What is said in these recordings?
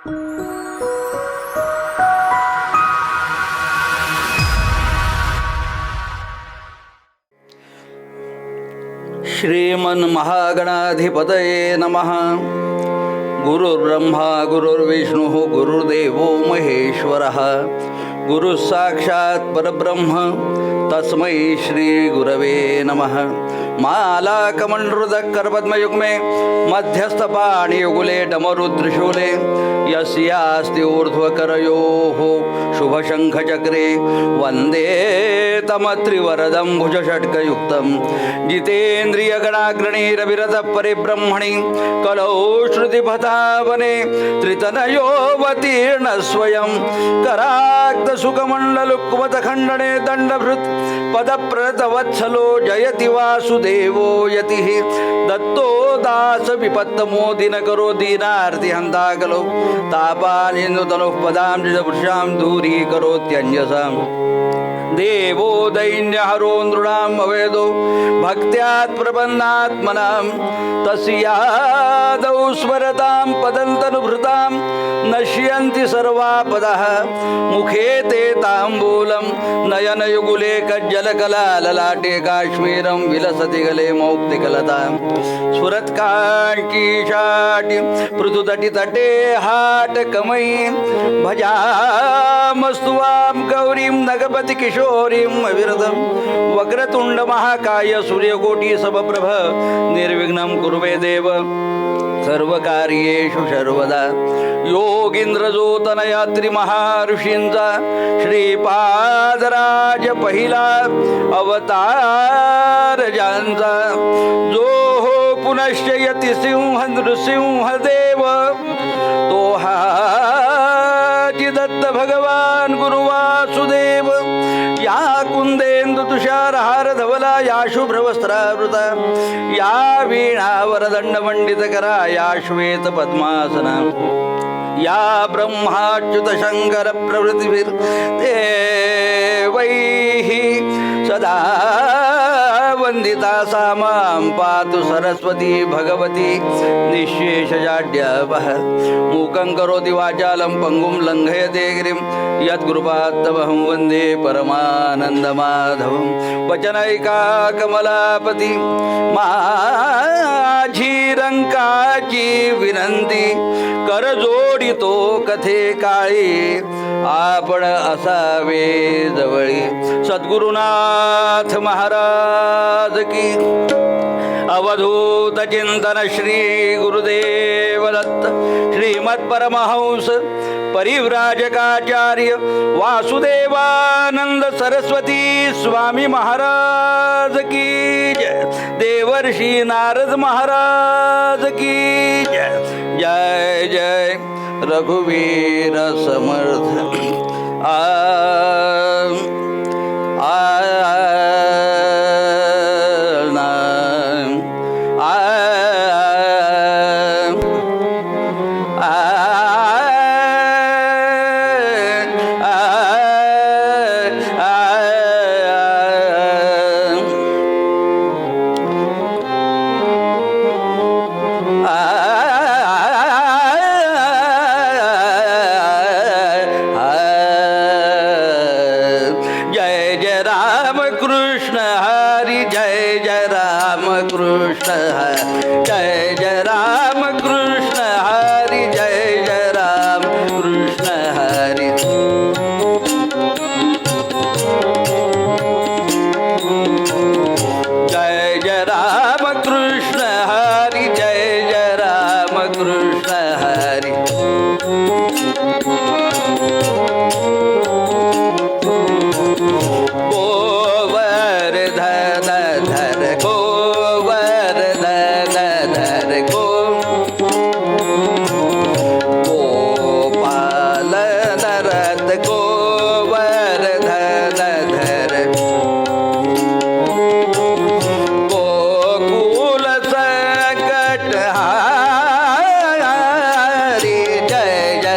श्रीमन्महागणाधिपतये नमः. गुरुर्ब्रह्मा गुरुर्विष्णुः गुरुर्देवो महेश्वरः. गुरुः साक्षात् परब्रह्म तस्मै श्री गुरवे नमः. मालाकमण्डलुदक्करपद्मयुग्मे मध्यस्थपाणियुगुले डमरुत्रिशूले यस्यास्ति ऊर्ध्वकरयोः शुभशङ्खचक्रे वन्दे तमत्रिवरदं भुजषट्कयुक्तं जितेन्द्रियगणाग्रणीरविरतः परिब्रह्मणि कलौ श्रुतिपथावने त्रितनयोऽवतीर्णस्वयं कराक्तसुखमण्डलुक्वतखण्डने दण्डभृत् पदप्रणतवत्सलो जयति वासुदेवो यतिः दत्तो दासविपत्तमो दिनकरो दीनार्तिहन्ता खलु तापानिनुतनुः पदां दूरीकरोत्यञ्जसाम् देवो दैन्यहरो नृणाम् अवेदो भक्त्यात् प्रपन्नात्मनां तस्यादौ स्मरतां पदन्तनुभृतां नश्यन्ति सर्वापदः मुखे ते ताम्बूलं नयनयुगुले कज्जलकलाललाटे काश्मीरं विलसति गले मौक्तिकलतां स्फुरत्काङ्कीशाटि पृथुतटितटे हाटकमयी भजामस्तु वां गौरीं नगपति किशोरीं अविरतं वक्रतुण्ड महाकाय सूर्यकोटि समप्रभ निर्विघ्नं कुरु देव सर्वकार्येषु सर्वदा. योगींद्रजोतनयात्री महाऋषींचा श्रीपादराज पहिला अवतार ज्यांचा जो हो पुनश्च यति सिंह नृसिंह देव तो हाची दत्त भगवान गुरु वासुदेव. या कुंदेंदु तुषार हार धवला या शुभ्रवस्त्रावृता या वीणावरदंड मंडित करा या श्वेत पद्मासना या ब्रह्माच्युत शंकर प्रभृतिभिर्देवैः सदा वंदिता सा मां पातु सरस्वती भगवती निःशेषजाड्यापः. मूकं करोति वाचालं पंगुं लङ्घयते गिरिं यद्गुरुपादमहं वन्दे परमानन्दमाधवं. वचनैका कमलापती माझी रंकाची विनंती कर जोडितो कथे काळी आपण असावे जवळी. सद्गुरुनाथ महाराज की. अवधूत चिंतन श्री गुरुदेव दत्त श्रीमत्परमहंस परिव्राजकाचार्य वासुदेवानंद सरस्वती स्वामी महाराज की जय. देवर्षी नारद महाराज की जय. जय जय रघुवीर समर्थ. जय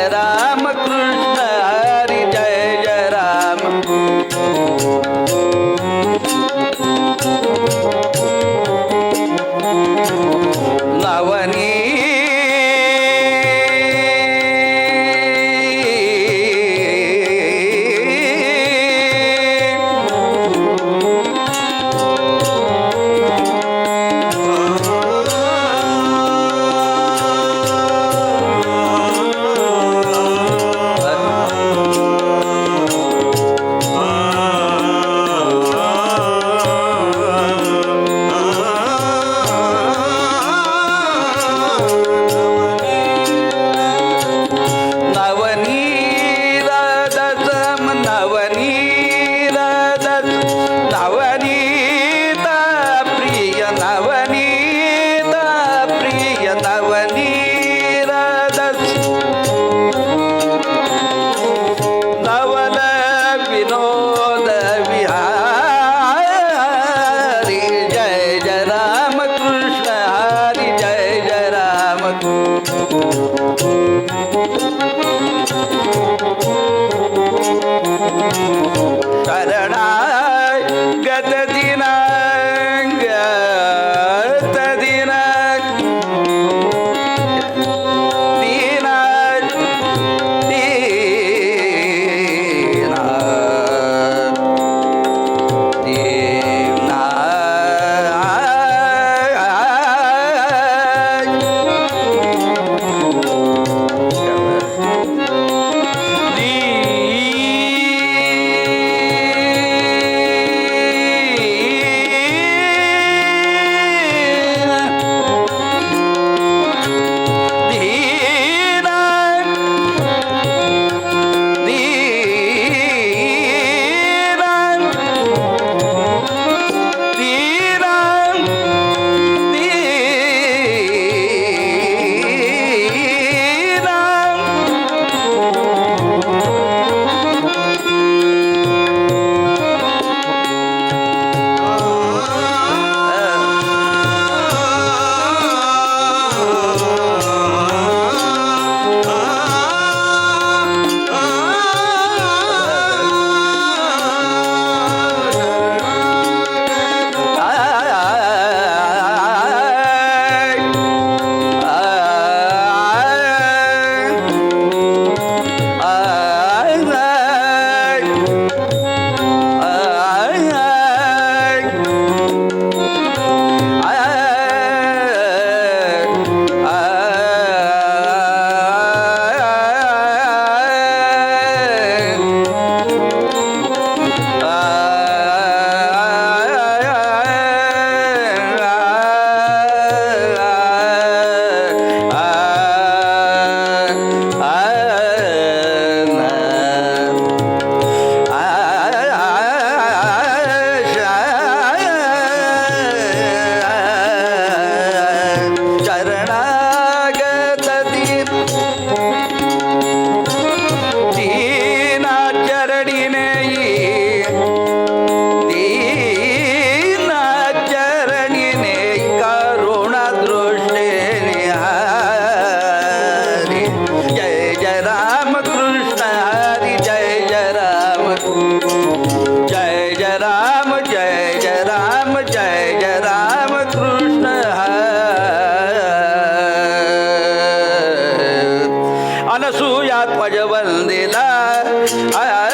अनसूयात्मज वंदिला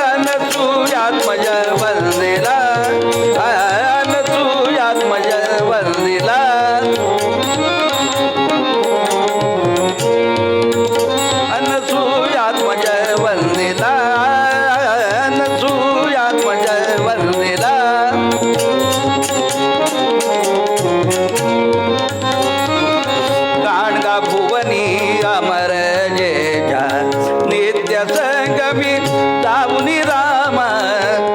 अनसूयात्मज वंदिला अनसूयात्मज वंदिला अनसूयात्मज वंदिला अनसूयात्मज वंदिला गाणगा भुवनी अमर जेजा नित्य संगमी दावुनी राम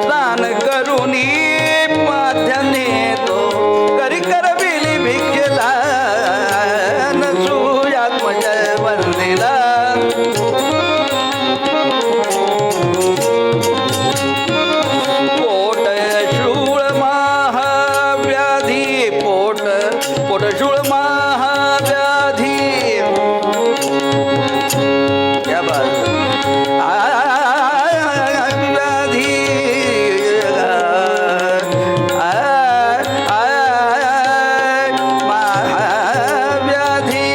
स्नान करुनी माध्यने तो करी करबिली भिक्षला अनसूयात्मज वंदिला पोट शूळ महाव्याधी पोट शूळ महाव्याधी क्या बात व्याधी महाव्याधी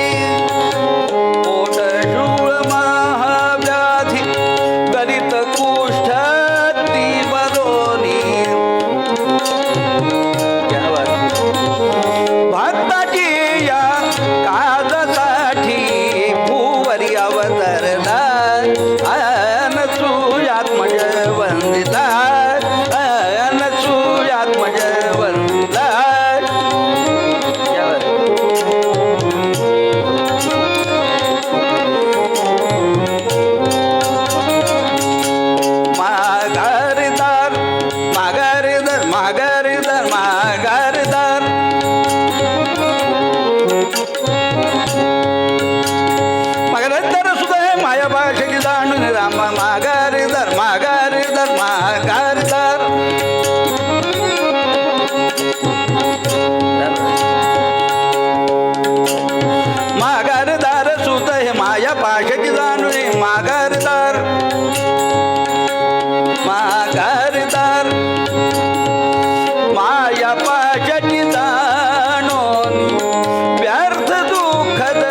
पोट शूळ महाव्याधी गलित कुष्ठ तीव्रोनी क्या बात भक्ताची या काजसाठी भूवरी अवतरला अनसूयात्मज वंदिता अनसूयात्मज वंदिता माघारदार माघारदार माघारदार माघारदार माघारदार सुद्धा माया भाषेची जाणून राम माघारदार माघारदार माघारदार माघारदार सुद्धा हे माया भाषेची जाणून माघारदार माघारदार माया पाशाची जाणून व्यर्थ दुःखद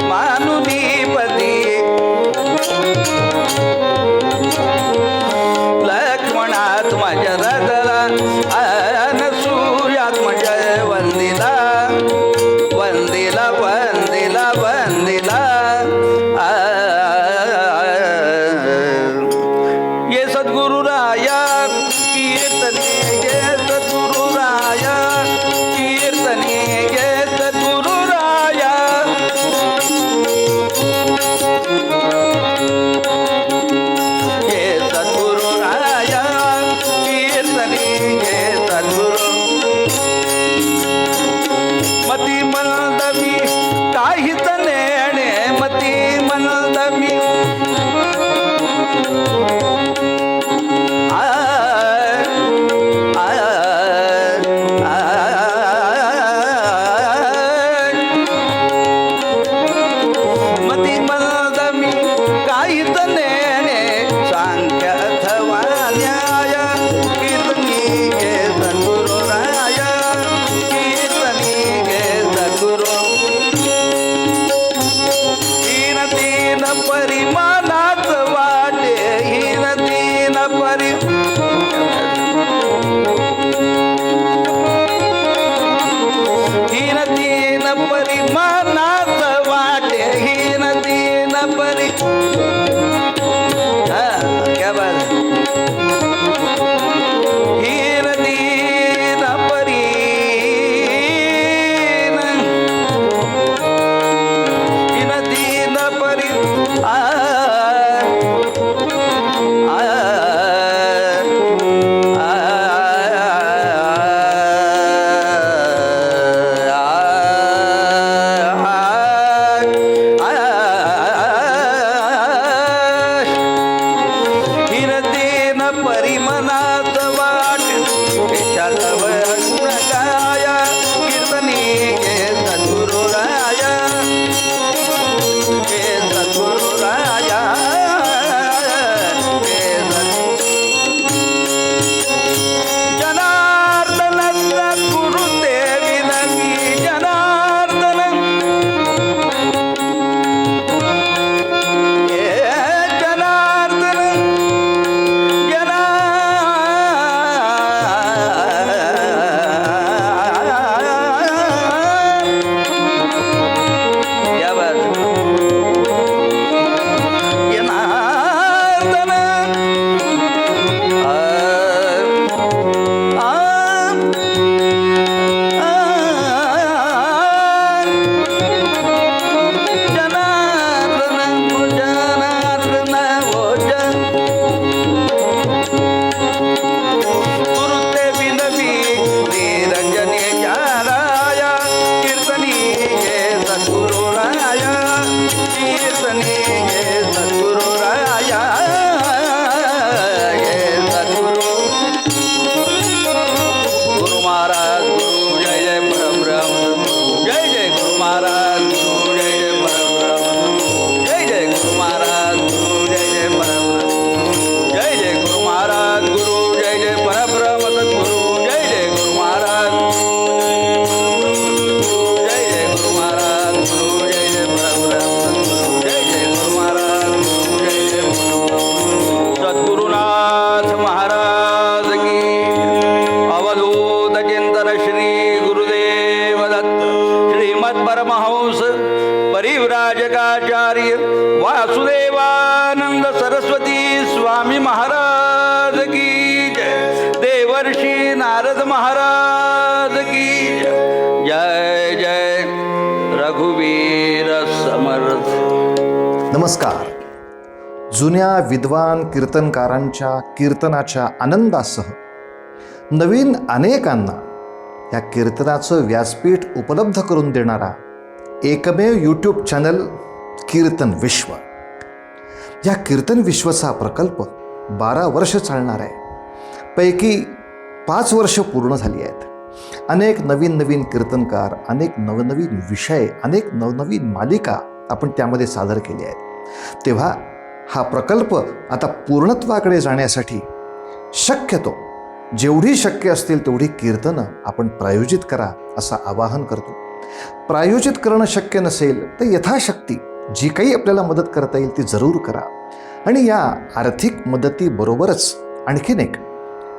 मानुनी पदी लक्ष्मणात्मज रदला अनसूयात्मज वंदिला वंदिला वंदिला वंदिला ये सद्गुरुराया कीर्तने ये सद्गुरुराया कीर्तने ये सद्गुरुराया ये सद्गुरुराया कीर्तने ये सद्गुरु मती मंदमी काहीच नेणे मती मंदमी मती मंदमी काहीच नेणे सांख्य अथवा न्याय कीर्तनी गे सद्गुरुराय कीर्तनी गे सद्गुरु हीन तीन परिमाणात वाटे हीन तीन हीन तीन परिमाणात वाटे हीन तीन क्या बात हीन तीन हीन तीन वासुदेवानंद सरस्वती स्वामी महाराज की जय. देवर्षी नारद महाराज की जय. जय जय रघुवीर समर्थ. नमस्कार. जुन्या विद्वान कीर्तनकारांच्या कीर्तनाच्या आनंदासह नवीन अनेकांना या कीर्तनाचं व्यासपीठ उपलब्ध करून देणारा एकमेव यूट्यूब चॅनल कीर्तन विश्व. या कीर्तन विश्वचा प्रकल्प 12 वर्ष चालणार आहे. पैकी 5 वर्ष पूर्ण झाली आहेत. अनेक नवीन कीर्तनकार, अनेक नवनवीन विषय, अनेक नवनवीन मालिका आपण त्यामध्ये सादर केल्या आहेत. तेव्हा हा प्रकल्प आता पूर्णत्वाकडे जाण्यासाठी शक्यतो जेवढी शक्य असतील तेवढी कीर्तनं आपण प्रायोजित करा असं आवाहन करतो. प्रायोजित करणं शक्य नसेल तर यथाशक्ती जी काही आपल्याला मदत करता येईल ती जरूर करा. आणि या आर्थिक मदतीबरोबरच आणखीन एक,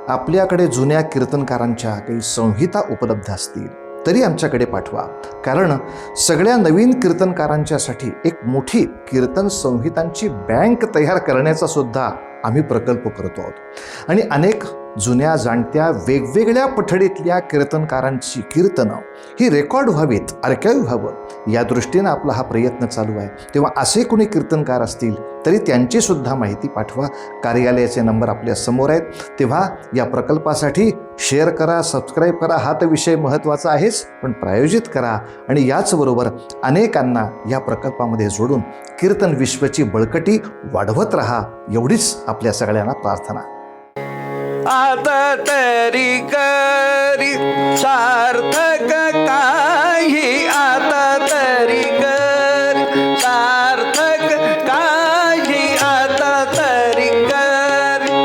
आपल्याकडे जुन्या कीर्तनकारांच्या काही संहिता उपलब्ध असतील तरी आमच्याकडे पाठवा. कारण सगळ्या नवीन कीर्तनकारांच्यासाठी एक मोठी कीर्तन संहितांची बँक तयार करण्याचा सुद्धा आम्ही प्रकल्प करतो आहोत. आणि अनेक जुन्या जाणत्या वेगवेगळ्या पठडीतल्या कीर्तनकारांची कीर्तनं ही रेकॉर्ड व्हावीत, आर्काईव्ह व्हावं या दृष्टीनं आपला हा प्रयत्न चालू आहे. तेव्हा असे कोणी कीर्तनकार असतील तरी त्यांची सुद्धा माहिती पाठवा. कार्यालयाचे नंबर आपल्या समोर आहेत. तेव्हा या प्रकल्पासाठी शेअर करा, सबस्क्राईब करा. हा तर विषय महत्त्वाचा आहेच, पण प्रायोजित करा आणि याचबरोबर अनेकांना या प्रकल्पामध्ये जोडून कीर्तन विश्वची बळकटी वाढवत राहा, एवढीच आपल्या सगळ्यांना प्रार्थना. आता तरी करी सार्थक काही, आता तरी करी सार्थक काही, आता तरी करी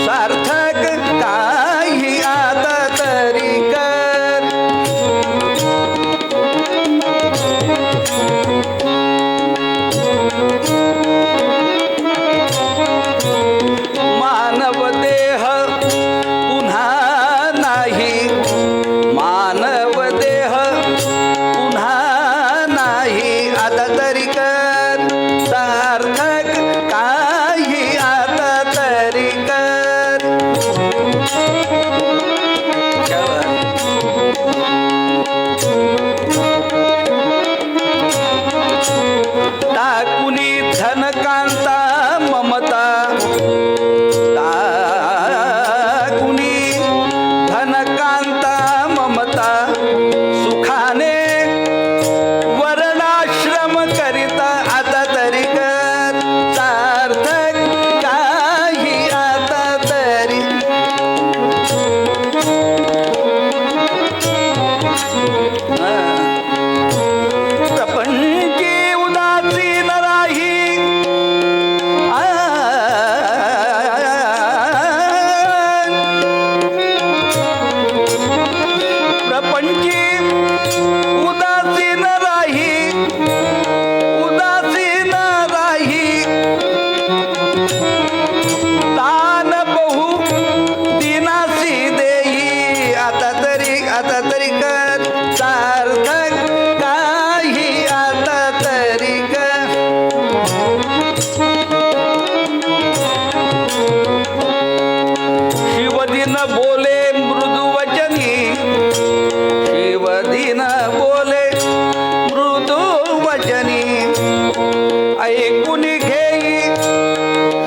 सार्थक काही, आता तरी कर. मानव देह पुन्हा नाही, मानव देह पुन्हा नाही, आता तरी कर सार्थक काही, आता तरी कर. टाकुनी धनकांता ममता, टाकुनी धनकांता ममता, सुखाने वर्णाश्रम करिता, आता तरी कर सार्थक काही, आता तरी. प्रपंची उदासीन राही, प्रपंची उदासीन राही, उदासीन राही, दान बहु दिनासी देई, आता तरी कर सार्थक काही, आता तरी कर. शिवदिन बोले मृदू वचनी, शिवदिन बोले मृदू वचनी, ऐकून घेई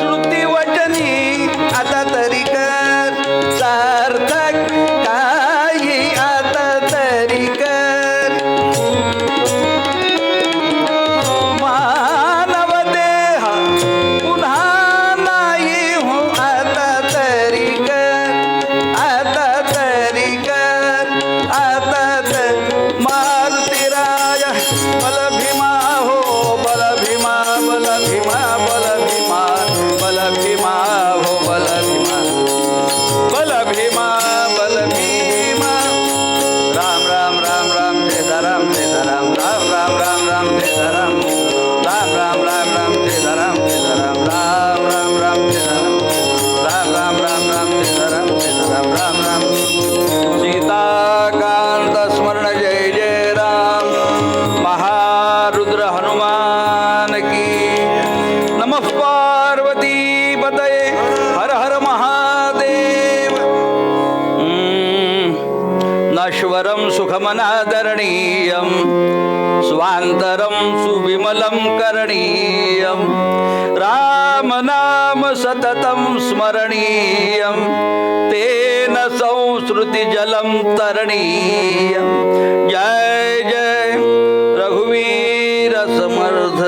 श्रुती वचनी, आता तरी कर सार्थक काही, आता तरी कर. मानव देह पुन्हा नाही हो, आता तरी कर, आता तरी कर, आता तर. मारुतीराय बल भीमा हो, बल भीमा, बल भीमा. सुखमनादरणीयं स्वान्तरं सुविमलं करणीयं रामनाम सततं स्मरणीयं तेन संस्कृतिजलं तरणीयं जय जय रघुवीर समर्थ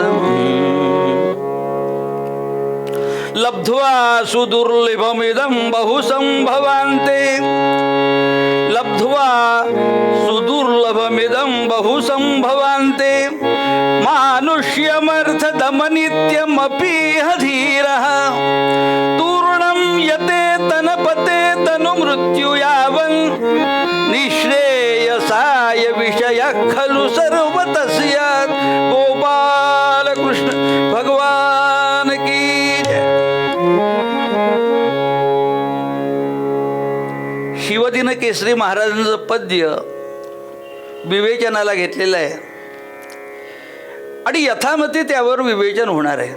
लब्ध्वा सुदुर्लभमिदं बहुसंभवान्ते लब्ध्वा सुदुर्लभमिदं बहुसंभवान्ते मानुष्यमर्थदमनित्यमपि धीरः तूर्णं यते तनपते तनुमृत्यु यावन् निःश्रेयसाय विषयः खलु सर्वतस्य गोपाल कृष्ण भगवान की जय. शिवदिन केसरी महाराजांचं पद्य विवेचनाला घेतलेलं आहे आणि यथामती त्यावर विवेचन होणार आहे.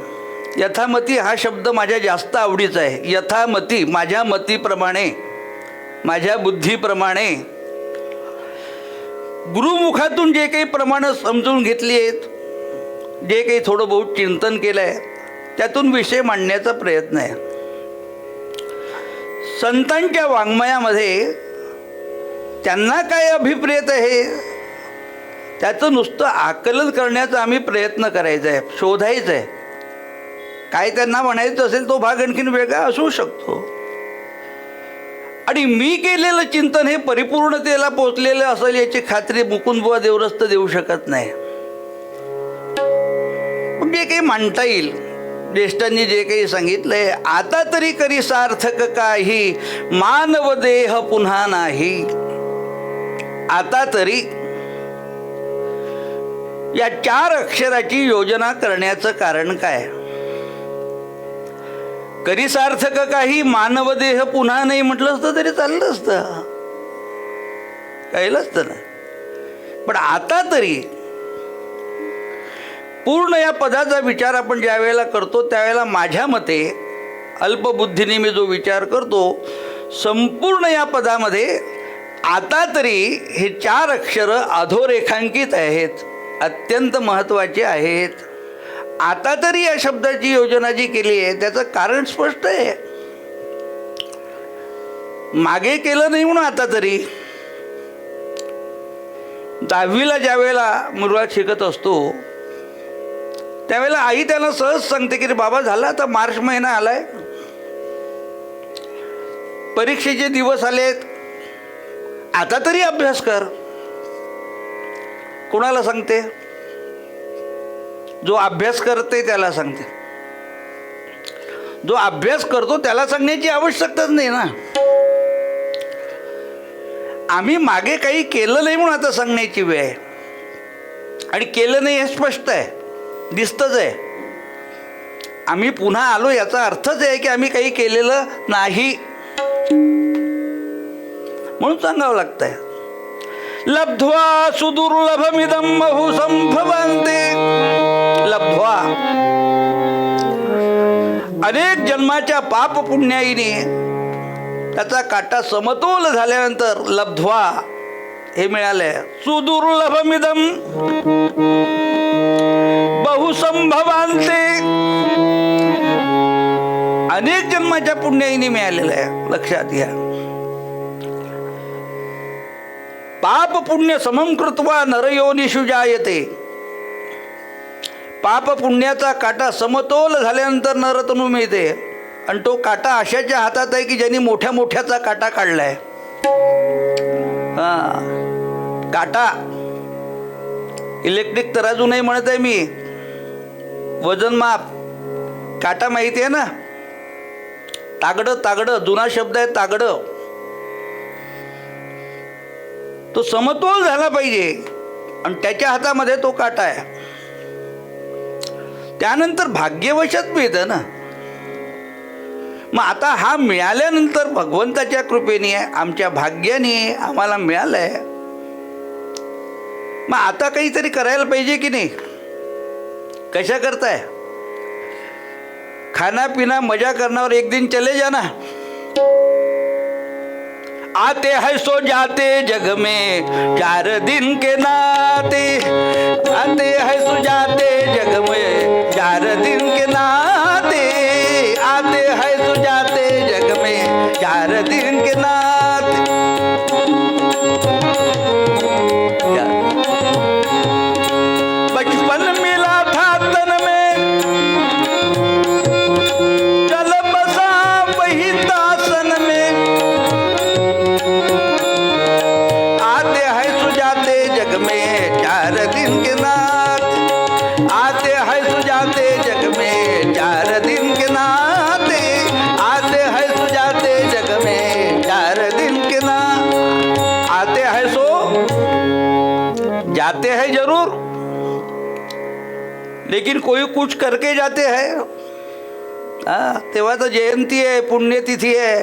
यथामती हा शब्द माझ्या जास्त आवडीचा आहे. यथामती माझ्या मतीप्रमाणे, माझ्या बुद्धीप्रमाणे, गुरुमुखातून जे काही प्रमाणं समजून घेतली आहेत, जे काही थोडं बहुत चिंतन केलं आहे, त्यातून विषय मांडण्याचा प्रयत्न आहे. संतांच्या वाङ्मयामध्ये त्यांना काय अभिप्रेत आहे त्याचं नुसतं आकलन करण्याचा आम्ही प्रयत्न करायचा आहे, शोधायचं आहे. काय त्यांना म्हणायचं असेल तो भाग आणखीन वेगळा असू शकतो. आणि मी केलेलं चिंतन हे परिपूर्णतेला पोचलेलं असेल याची खात्री मुकुंदबुवा देवरस्त देऊ शकत नाही. पण जे काही मांडता येईल, ज्येष्ठांनी जे काही सांगितलंय, आता तरी करी सार्थक काही मानव देह पुन्हा नाही. आता तरी या 4 अक्षराची योजना करण्याचं कारण काय? करी सार्थक काही मानव देह पुन्हा नाही म्हटलं असतं तरी चाललं असतं, कळलं असतं ना. पण आता तरी पूर्ण या पदाचा विचार आपण ज्या वेळेला करतो त्यावेळेला माझ्या मते अल्पबुद्धीने मी जो विचार करतो, संपूर्ण या पदामध्ये आता तरी हे 4 अक्षरं अधोरेखांकित आहेत, अत्यंत महत्त्वाचे आहेत. आता तरी या शब्दाची योजना जी केली आहे त्याचं कारण स्पष्ट आहे. मागे केलं नाही म्हणून आता तरी. 10वीला ज्या वेळेला मुलगा शिकत असतो त्यावेळेला आई त्याला सहज सांगते की रे बाबा झाला आता मार्च महिना आलाय, परीक्षेचे दिवस आलेत, आता तरी अभ्यास कर. कोणाला सांगते? जो अभ्यास करते त्याला सांगते. जो अभ्यास करतो त्याला सांगण्याची आवश्यकताच नाही ना. आम्ही मागे काही केलं नाही म्हणून आता सांगण्याची वेळ आहे. आणि केलं नाही हे स्पष्ट आहे, दिसतंच आहे. आम्ही पुन्हा आलो याचा अर्थच आहे की आम्ही काही केलेलं नाही म्हणून सांगावं लागतंय. लब्ध्वा सुदुर्लभमिदं बहुसंभवान्ते. लब्ध्वा अनेक जन्माच्या पाप पुण्याईने त्याचा काटा समतोल झाल्यानंतर लब्ध्वा हे मिळालंय. सुदुर्लभमिदं बहुसंभवान्ते, अनेक जन्माच्या पुण्याईने मिळालेलं आहे. लक्षात घ्या. पाप पुण्य समं कृत्वा नरयोनिषु जायते. पाप पुण्याचा काटा समतोल झाल्यानंतर नरतनू मिळते. आणि तो काटा अशाच्या हातात आहे की ज्यांनी मोठ्या मोठ्याचा काटा काढलाय. काटा इलेक्ट्रिक तराजू नाही म्हणत आहे मी, वजनमाप. काटा माहिती आहे ना, तागडं. तागडं जुना शब्द आहे, तागडं. तो समतोल झाला पाहिजे आणि त्याच्या हातामध्ये तो काटा आहे. त्यानंतर भाग्यवशात मिळतं ना. मग आता हा मिळाल्यानंतर भगवंताच्या कृपेने, आमच्या भाग्याने आम्हाला मिळालंय. मग आता काहीतरी करायला पाहिजे की नाही? कशा करताय? खाना पिना मजा करण्यावर एक दिन चले जा ना. आते हैं सो जाते जग में 4 दिन के नाते, आते हैं सो जाते जग में 4 दिन के नाते, आते हैं सो जाते जग में 4 दिन के नाते। बचपन मिला था तन में, चल बसा वही दासन में, आते हैं सुजाते जग में 4 दिन के नाते, आते हैं सुजाते जग में 4 दिन के नाते, आते हैं सुजाते जग में 4 दिन के नाते। आते हैं सो जाते हैं जरूर, लेकिन कोई कुछ करके जाते हैं। तेव्हा तर जयंती आहे, पुण्यतिथी आहे,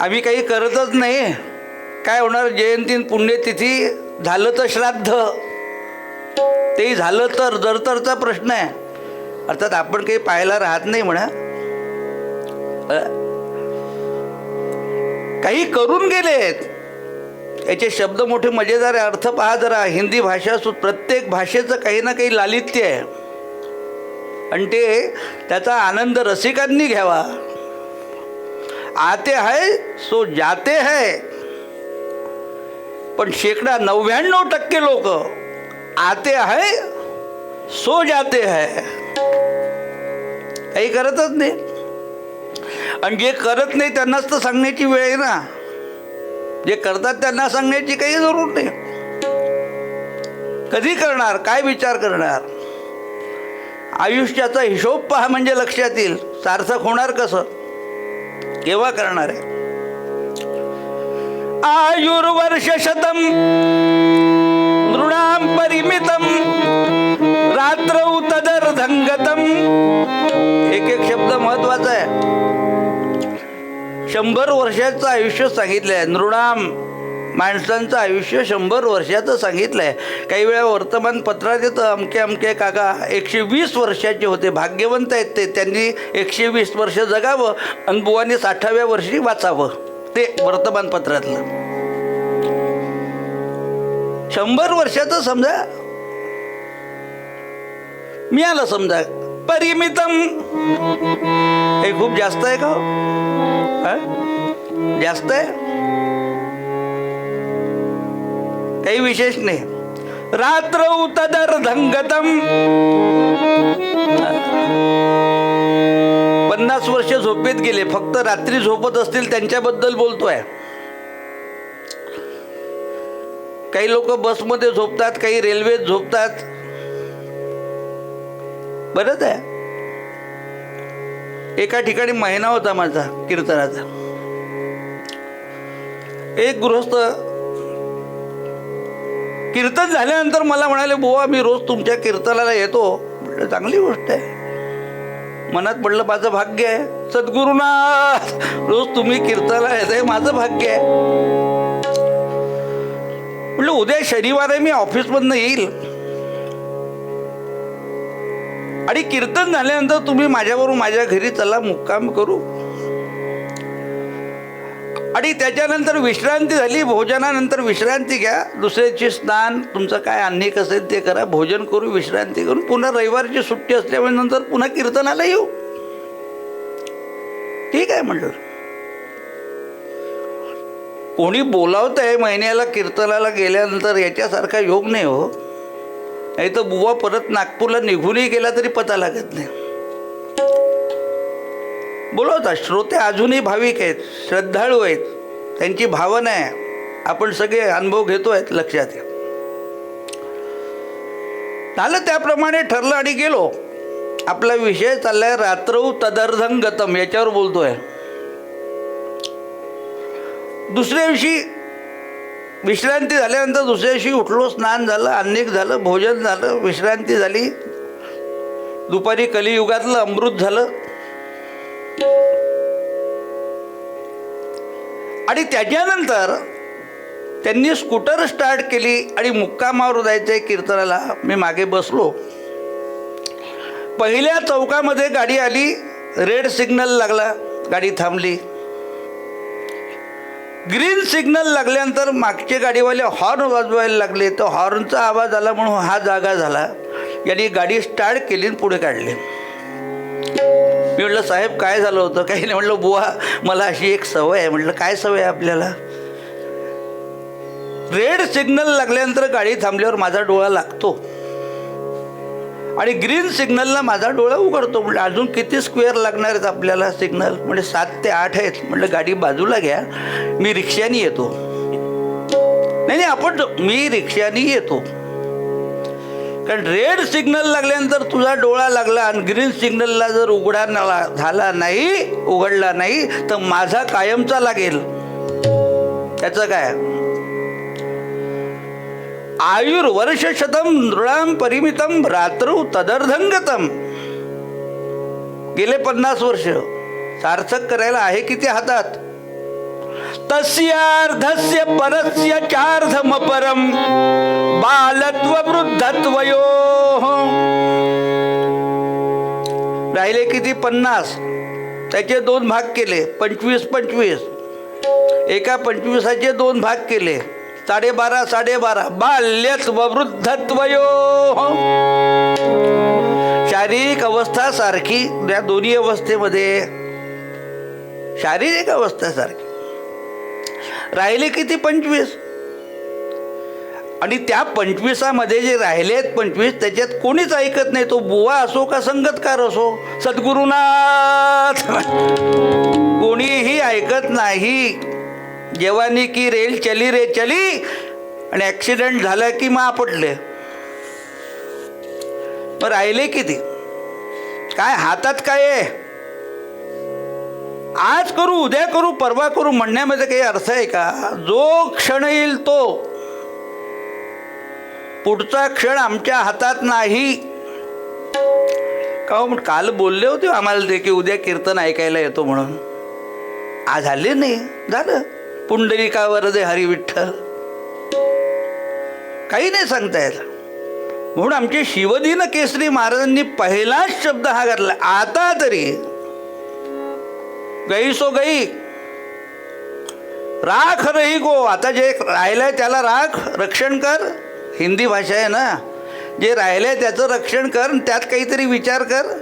आम्ही काही करतच नाही। काय होणार, जयंती पुण्यतिथी झालं तर श्राद्ध, तेही झालं तर जरतरचा प्रश्न आहे। अर्थात आपण काही पाहायला राहत नाही म्हणा, काही करून गेलेत। याचे शब्द मोठे मजेदार आहे, अर्थ पहा जरा। हिंदी भाषा प्रत्येक भाषेचं काही ना काही लालित्य आहे आणि ते त्याचा आनंद रसिकांनी घ्यावा। आते है सो जाते है, पण 99% लोक आते है सो जाते है, काही करतच नाही। आणि जे करत नाही त्यांनाच तर सांगण्याची वेळ आहे ना, जे करतात त्यांना सांगण्याची काही जरूर नाही। कधी करणार, काय विचार करणार? आयुष्याचा हिशोब पहा म्हणजे लक्षात येईल, सार्थक होणार कसं, केव्हा करणार आहे। आयुर्वर्ष शतम नृणाम परिमितम रात्रौ तदर्धंगतम। एक एक शब्द महत्वाचा आहे। 100 वर्षाचं आयुष्य सांगितलं आहे, नृणाम माणसांचं आयुष्य 100 वर्षाचं सांगितलं आहे। काही वेळा वर्तमानपत्रात येतं अमके अमके काका 120 वर्षाचे होते, भाग्यवंत आहेत ते, त्यांनी 120 वर्ष जगावं आणि बुवाने 60व्या वर्षी वाचावं, ते वर्तमानपत्रातलं। 100 वर्षाचं समजा मिळालं, समजा परिमितम, हे खूप जास्त आहे का? जास्त आहे, काही विशेष नाही। रात्रौ तदर्धंगतम, 50 वर्ष झोपेत गेले, फक्त रात्री झोपत असतील त्यांच्याबद्दल बोलतोय। काही लोक बसमध्ये झोपतात, काही रेल्वेत झोपतात, बरंच आहे। एका ठिकाणी महिना होता माझा कीर्तनाचा, एक गृहस्थ कीर्तन झाल्यानंतर मला म्हणाले, बुवा मी रोज तुमच्या कीर्तनाला येतो। म्हटलं चांगली गोष्ट आहे। मनात पडलं माझं भाग्य आहे, सद्गुरुनाथ रोज तुम्ही कीर्तनाला येताय, माझं भाग्य आहे। म्हटलं उद्या शनिवार आहे, मी ऑफिसमधनं येईल आणि कीर्तन झाल्यानंतर तुम्ही माझ्याबरोबर माझ्या घरी चला, मुक्काम करू। आणि त्याच्यानंतर विश्रांती झाली, भोजनानंतर विश्रांती घ्या, दुसऱ्याची स्नान, तुमचं काय अन्निक असेल ते करा, भोजन करू, विश्रांती करून पुन्हा रविवारची सुट्टी असल्यामुळे नंतर पुन्हा कीर्तनाला येऊ। ठीक आहे म्हटलं। कोणी बोलावत आहे महिन्याला कीर्तनाला गेल्यानंतर, याच्यासारखा योग नाही हो। नाही तर बुवा परत नागपूरला निघूनही गेला तरी पता लागत नाही। बोलवतात, श्रोते अजूनही भाविक आहेत, श्रद्धाळू आहेत, त्यांची भावना आहे, आपण सगळे अनुभव घेतो आहेत, लक्षात घ्या। झालं त्याप्रमाणे ठरलं आणि गेलो। आपला विषय चाललाय रात्रौ तदर्धंगतम, याच्यावर बोलतोय। दुसऱ्या दिवशी विश्रांती झाल्यानंतर दुसऱ्या दिवशी उठलो, स्नान झालं, अन्निक झालं, भोजन झालं, विश्रांती झाली, दुपारी कलियुगातलं अमृत झालं। आणि त्याच्यानंतर त्यांनी स्कूटर स्टार्ट केली आणि मुक्कामावर जायचं आहे कीर्तनाला। मी मागे बसलो, पहिल्या चौकामध्ये गाडी आली, रेड सिग्नल लागला, गाडी थांबली। ग्रीन सिग्नल लागल्यानंतर मागचे गाडीवाले हॉर्न वाजवायला लागले. तर हॉर्नचा आवाज आला म्हणून हा जागा झाला. यांनी गाडी स्टार्ट केली आणि पुढे काढली. मी म्हटलं साहेब काय झालं होतं? काही नाही. म्हटलं बुवा मला अशी एक सवय आहे. म्हटलं काय सवय आहे आपल्याला? रेड सिग्नल लागल्यानंतर गाडी थांबल्यावर माझा डोळा लागतो आणि ग्रीन सिग्नलला माझा डोळा उघडतो. म्हटलं अजून किती स्क्वेअर लागणार आहेत आपल्याला सिग्नल? म्हणजे 7 ते 8 आहेत. म्हटलं गाडी बाजूला घ्या, मी रिक्षाने येतो. नाही मी रिक्षाने येतो. कारण रेड सिग्नल लागल्यानंतर तुझा डोळा लागला आणि ग्रीन सिग्नलला जर उघडला नाही तर माझा कायमचा लागेल. त्याचं काय? आयुर्वर्षशतम नृणाम परिमितम रात्रौ तदर्धंगतम. गेले 50 वर्ष सार्थक करायला आहे किती हातात? तस्यार्धस्य परस्य चार्धमपरम बालत्व वृद्धत्वयो. राहिले किती? 50. त्याचे 2 भाग केले. 25. एका 25चे 2 भाग केले. 12.5 बाल्यत्व वृद्धत्वयो. शारीरिक अवस्था सारखी या दोन्ही अवस्थेमध्ये, शारीरिक अवस्था सारखी. राहिले किती? 25. आणि त्या 25मध्ये जे राहिलेत 25 त्याच्यात कोणीच ऐकत नाही. तो बुवा असो का संगतकार असो, सद्गुरुनाथ, कोणीही ऐकत नाही. जवानी की रेल चली रे चली आणि ॲक्सिडेंट झाला की मग आपटले. मग राहिले किती? काय हातात काय आहे? आज करू, उद्या करू, परवा करू म्हणण्यामध्ये काही अर्थ आहे का? जो क्षण येईल तो. पुढचा क्षण आमच्या हातात नाही. का काल बोलले होते आम्हाला ते की उद्या कीर्तन ऐकायला येतो म्हणून. आज आले नाही, झालं. पुंडलिकावर दे हरी विठ्ठल. काही नाही सांगता येत. म्हणून आमचे शिवदीन केसरी महाराजांनी पहिलाच शब्द हा घातला, आता तरी गई सो गई, राख रही गो. आता जे राहिलंय त्याला राख, रक्षण कर. हिंदी भाषा आहे ना. जे राहिलंय त्याचं रक्षण कर, त्यात काहीतरी विचार कर.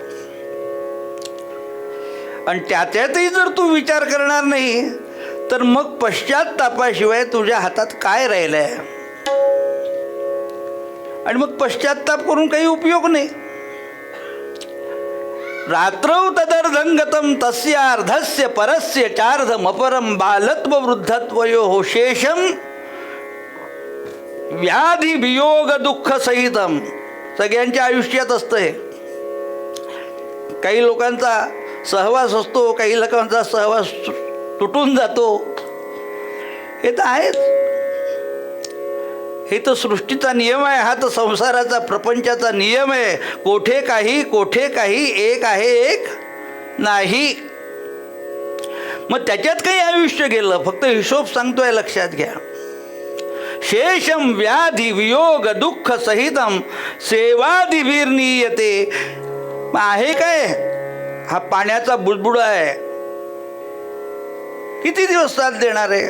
आणि त्यातही जर तू विचार करणार नाही तर मग पश्चात्तापाशिवाय तुझ्या हातात काय राहिलंय? आणि मग पश्चात्ताप करून काही उपयोग नाही. रात्रौ तदर्धंगतम तस्यार्धस्य परस्य चार्धमपरम बालत्व वृद्धत्वयो शेषम व्याधी वियोग दुःख सहितम. सगळ्यांच्या आयुष्यात असतं हे. काही लोकांचा सहवास असतो, काही लोकांचा सहवास तुटून जातो. हे तर आहेच. हे तर सृष्टीचा नियम आहे. हा तर संसाराचा प्रपंचाचा नियम आहे. कोठे काही एक आहे एक नाही. मग त्याच्यात काही आयुष्य गेलं. फक्त हिशोब सांगतोय, लक्षात घ्या. शेषम व्याधी वियोग दुःख सहितम सेवादिभिर्नीयते. आहे काय? हा पाण्याचा बुडबुडा आहे. किती दिवस साथ देणार आहे?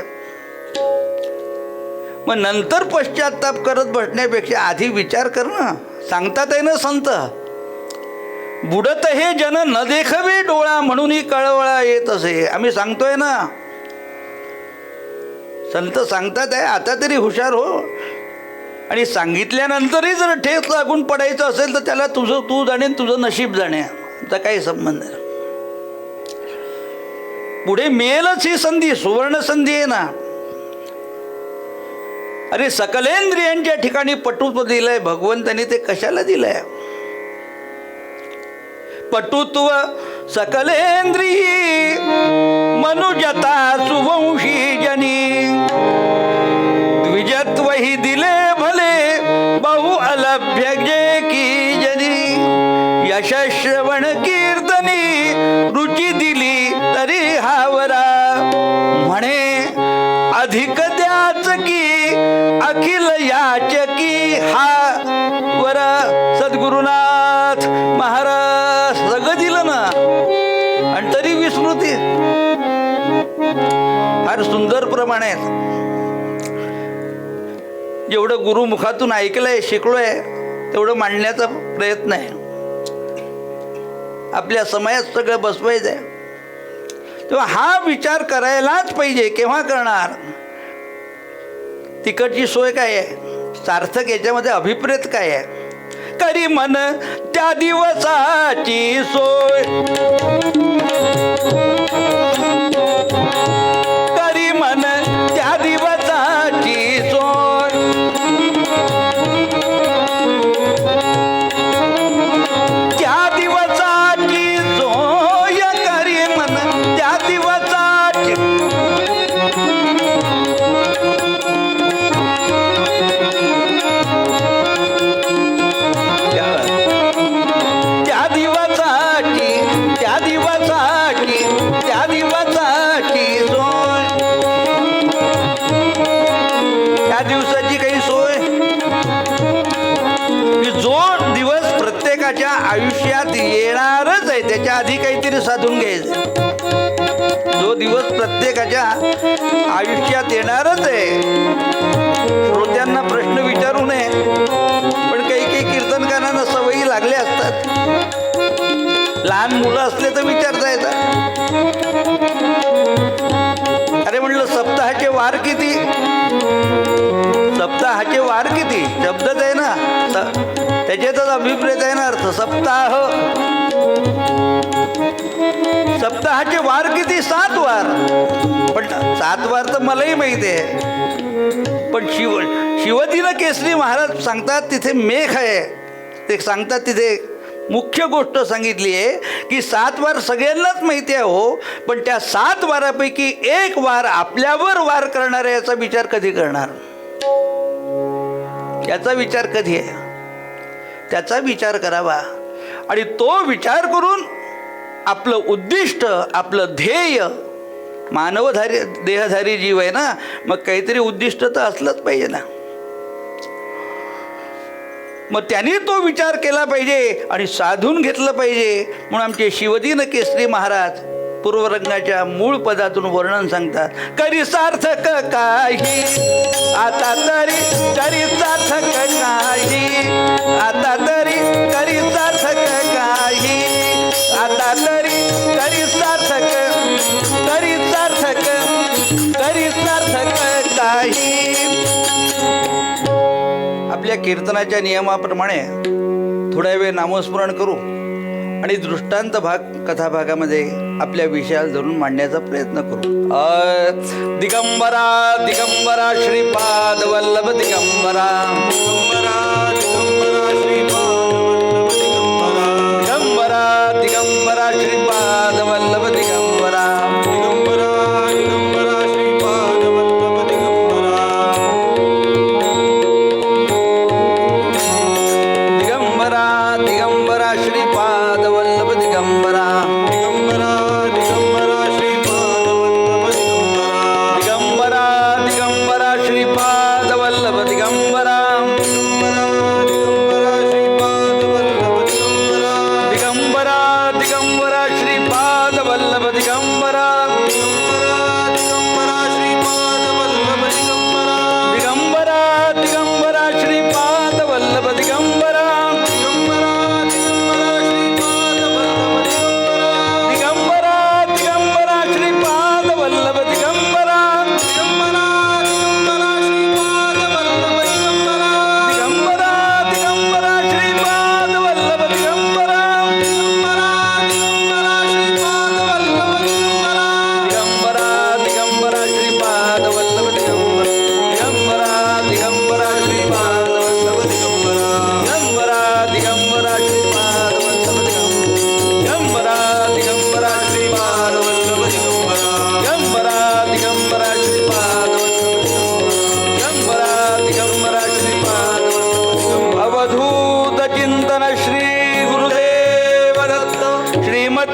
मग नंतर पश्चात्ताप करत बसण्यापेक्षा आधी विचार कर ना. सांगतात आहे ना संत, बुडत हे जन न देखवे डोळा म्हणून कळवळा येत असे. आम्ही सांगतोय ना, संत सांगतात आहे, आता तरी हुशार हो. आणि सांगितल्यानंतरही जर ठेच लागून पडायचं असेल तर त्याला तू जाणे, तुझं नशीब जाणे, तर काही संबंध नाही. पुढे मिळेलच ही संधी, सुवर्ण संधी आहे ना. अरे सकलेंद्रियांच्या ठिकाणी पटुत्व दिलंय भगवंतांनी, ते कशाला दिलंय? पटुत्व सकलेंद्रिय मनुजता सुवंशी जनी, द्विजत्व ही दिले भले बहु अलभ्य जे की जनी, यशश्रवण कीर्तनी रुची दिली तरी हावरा, म्हणे अधिक द्याच की अखिल याचकी हा वरा. सद्गुरुनाथ महाराज सगळं दिलं ना, आणि तरी विस्मृती. फार सुंदर प्रमाण आहेत. जेवढं गुरुमुखातून ऐकलंय शिकलोय तेवढं मांडण्याचा प्रयत्न आहे. आपल्या समयात सगळं बसवायचं आहे. तेव्हा हा विचार करायलाच पाहिजे. केव्हा करणार? तिकडची सोय काय आहे, सार्थक याच्यामध्ये अभिप्रेत काय आहे? करी मन त्या दिवसाची सोय, करी मन त्या दिवसाची सोय, त्या दिवसाची सोय, करी मन त्या दिवसाची. आयुष्यात येणारच आहे, त्याच्या आधी काहीतरी साधून घ्यायचं. जो दिवस प्रत्येकाच्या आयुष्यात येणारच आहे. श्रोत्यांना प्रश्न विचारू नये, पण काही काही कीर्तनकारांना सवयी लागल्या असतात. लहान मुलं असले तर विचारता येतात. अरे म्हटलं सप्ताहाचे वार किती? सप्ताहाचे वार किती शब्दच आहे ना, त्याच्यातच अभिप्रेत आहे ना अर्थ. सप्ताह, सप्ताहाचे वार किती? 7 वार. पण 7 वार तर मलाही माहिती आहे. पण शिवदिन केसरी महाराज सांगतात तिथे मेघ आहे. ते सांगतात तिथे मुख्य गोष्ट सांगितली आहे की 7 वार सगळ्यांनाच माहिती आहे हो, पण त्या 7 वारापैकी 1 वार आपल्यावर वार करणाऱ्या याचा विचार कधी करणार? याचा विचार कधी आहे? त्याचा विचार करावा. आणि तो विचार करून आपलं उद्दिष्ट, आपलं ध्येय, मानवधारी देहधारी जीव आहे ना, मग काहीतरी उद्दिष्ट तर असलंच पाहिजे ना. मग त्यांनी तो विचार केला पाहिजे आणि साधून घेतलं पाहिजे. म्हणून आमचे शिवदिन केसरी महाराज पूर्वरंगाच्या मूळ पदातून वर्णन सांगतात. करी सार्थक काही आता तरी, करी सार्थक काही आता तरी, करी सार्थक काही आता तरी, करी सार्थक, करी सार्थक, करी सार्थक काही. आपल्या कीर्तनाच्या नियमाप्रमाणे थोड्या वेळ नामस्मरण करू आणि दृष्टांत भाग कथाभागामध्ये आपल्या विषयाला धरून मांडण्याचा प्रयत्न करू. दिगंबरा दिगंबरा श्रीपाद वल्लभ दिगंबरा, दिगंबरा दिगंबरा श्रीपाद वल्लभ दिगंबरा,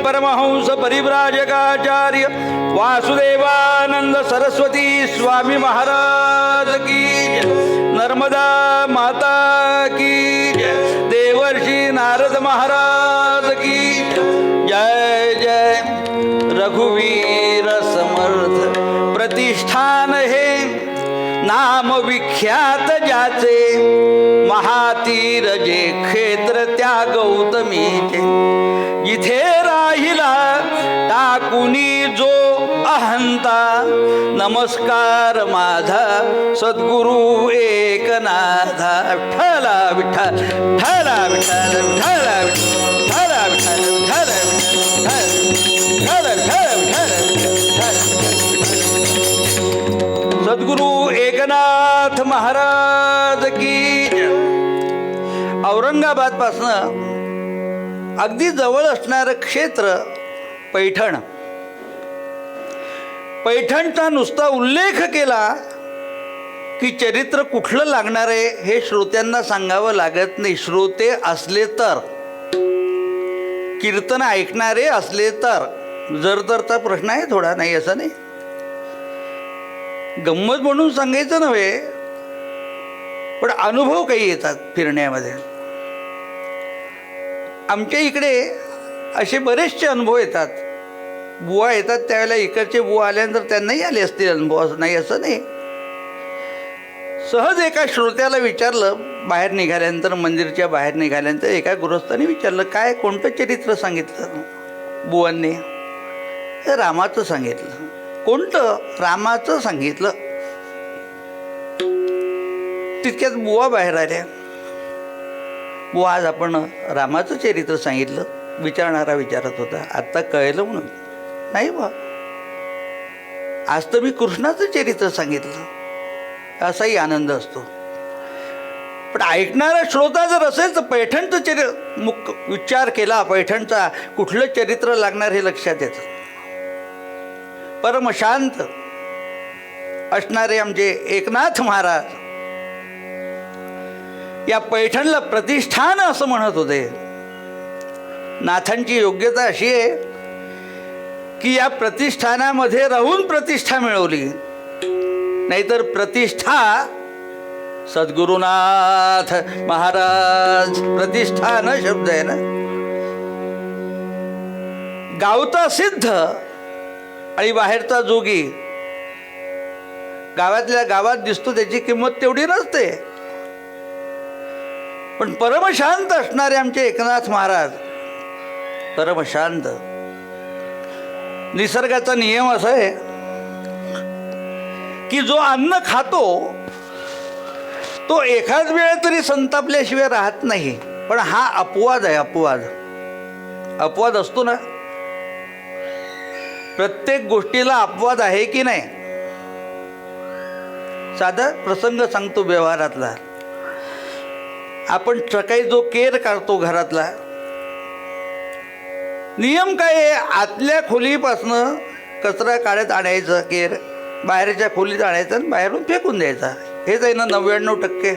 परमहंस परिव्राजकाचार्य वासुदेवानंद सरस्वती स्वामी महाराज की जय. नर्मदा माता की जय. देवर्षी नारद महाराज की जय. जय रघुवीर समर्थ प्रतिष्ठान हे नाम विख्यात ज्याचे महातीर जे क्षेत्र त्या गौतमीचे इथे राहिला टाकुनी जो अहंता नमस्कार माझा सद्गुरु एकनाथा ठला विठ्ठल ठला विठ्ठल ठला ठला विठ्ठल सद्गुरु एकनाथ महाराज की जय. औरंगाबादपासनं अगदी जवळ असणारं क्षेत्र पैठण. पैठणचा नुसता उल्लेख केला की चरित्र कुठलं लागणार आहे हे श्रोत्यांना सांगावं लागत नाही. श्रोते असले तर, कीर्तन ऐकणारे असले तर, जर तरचा प्रश्न आहे थोडा, नाही असं नाही. गंमत म्हणून सांगायचं नव्हे, पण अनुभव काही येतात फिरण्यामध्ये. आमच्या इकडे असे बरेचसे अनुभव येतात. बुवा येतात त्यावेळेला इकडचे बुवा आल्यानंतर त्यांनाही आले असतील अनुभव, नाही असं नाही. सहज एका श्रोत्याला विचारलं, बाहेर निघाल्यानंतर, मंदिरच्या बाहेर निघाल्यानंतर एका गृहस्थाने विचारलं, काय कोणतं चरित्र सांगितलं बुवांनी? रामाचं सांगितलं. कोणतं? रामाचं सांगितलं. तितक्यात बुवा बाहेर आल्या. बुवा, आज आपण रामाचं चरित्र सांगितलं. विचारणारा विचारत होता, आत्ता कळलं म्हणून. नाही बा, आज तर मी कृष्णाचं चरित्र सांगितलं. असाही आनंद असतो. पण ऐकणारा श्रोता जर असेल तर पैठणचं चरित्र विचार केला, पैठणचा कुठलं चरित्र लागणार हे लक्षात येतं. परमशांत असणारे आमचे एकनाथ महाराज या पैठणला प्रतिष्ठान असं म्हणत होते. नाथांची योग्यता अशी आहे की या प्रतिष्ठानामध्ये राहून प्रतिष्ठा मिळवली, नाहीतर प्रतिष्ठा सद्गुरुनाथ महाराज प्रतिष्ठान शब्द आहे ना. गावचा सिद्ध आणि बाहेरचा जोगी गावातल्या गावात दिसतो, त्याची किंमत तेवढी नसते. पण परमशांत असणारे आमचे एकनाथ महाराज परमशांत. निसर्गाचा नियम असा आहे की जो अन्न खातो तो एखाद वेळ तरी संतापल्याशिवाय राहत नाही. पण हा अपवाद आहे. अपवाद असतो ना, प्रत्येक गोष्टीला अपवाद आहे की नाही. साधा प्रसंग सांगतो व्यवहारातला. आपण सकाळी जो केर काढतो घरातला, नियम काय आहे? आतल्या खोलीपासनं कचरा काढत आणायचं, केर बाहेरच्या खोलीत आणायचं आणि बाहेरून फेकून द्यायचा. हेच आहे ना 99%.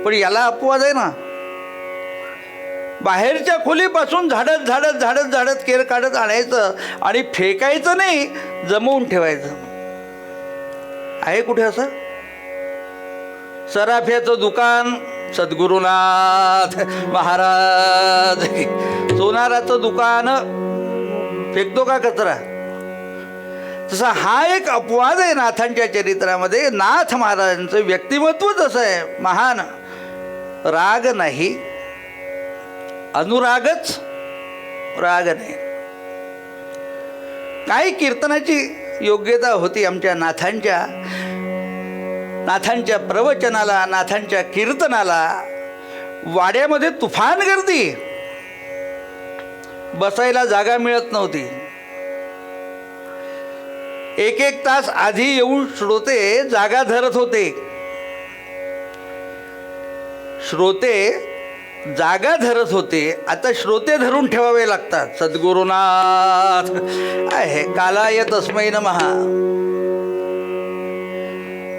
पण याला अपवाद आहे ना. बाहेरच्या खोलीपासून झाडत केर काढत आणायचं आणि फेकायचं नाही, जमवून ठेवायचं. आहे कुठे असं? सराफ्याचं दुकान सद्गुरुनाथ महाराज, सोनाराचं दुकान फेकतो का कचरा? तसा हा एक अपवाद आहे नाथांच्या चरित्रामध्ये. नाथ महाराजांचं व्यक्तिमत्वच असं आहे, महान. राग नाही, अनुरागच, राग नाही. काही कीर्तनाची योग्यता होती आमच्या नाथांच्या प्रवचनाला, नाथांच्या कीर्तनाला. वाड्यामध्ये तुफान गर्दी, बसायला जागा मिळत नव्हती. एक तास आधी येऊन श्रोते जागा धरत होते. आता श्रोते धरून ठेवावे लागतात. सद्गुरुनाथ आहे, कालाय तस्मै नमः.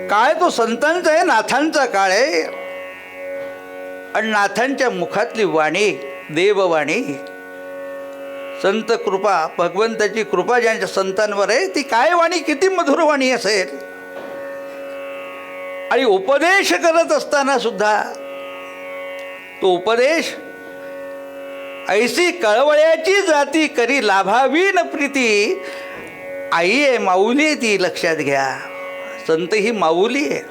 काळ तो संतांचा आहे, नाथांचा काळ आहे. आणि नाथांच्या मुखातली वाणी देववाणी, संत कृपा, भगवंताची कृपा ज्यांच्या संतांवर आहे, ती काय वाणी, किती मधुर वाणी असेल. आणि उपदेश करत असताना सुद्धा तो उपदेश ऐसी कळवळ्याची जाती करी लाभावी न प्रीती. आई आहे, माऊली आहे ती, लक्षात घ्या. संत ही माऊली आहे.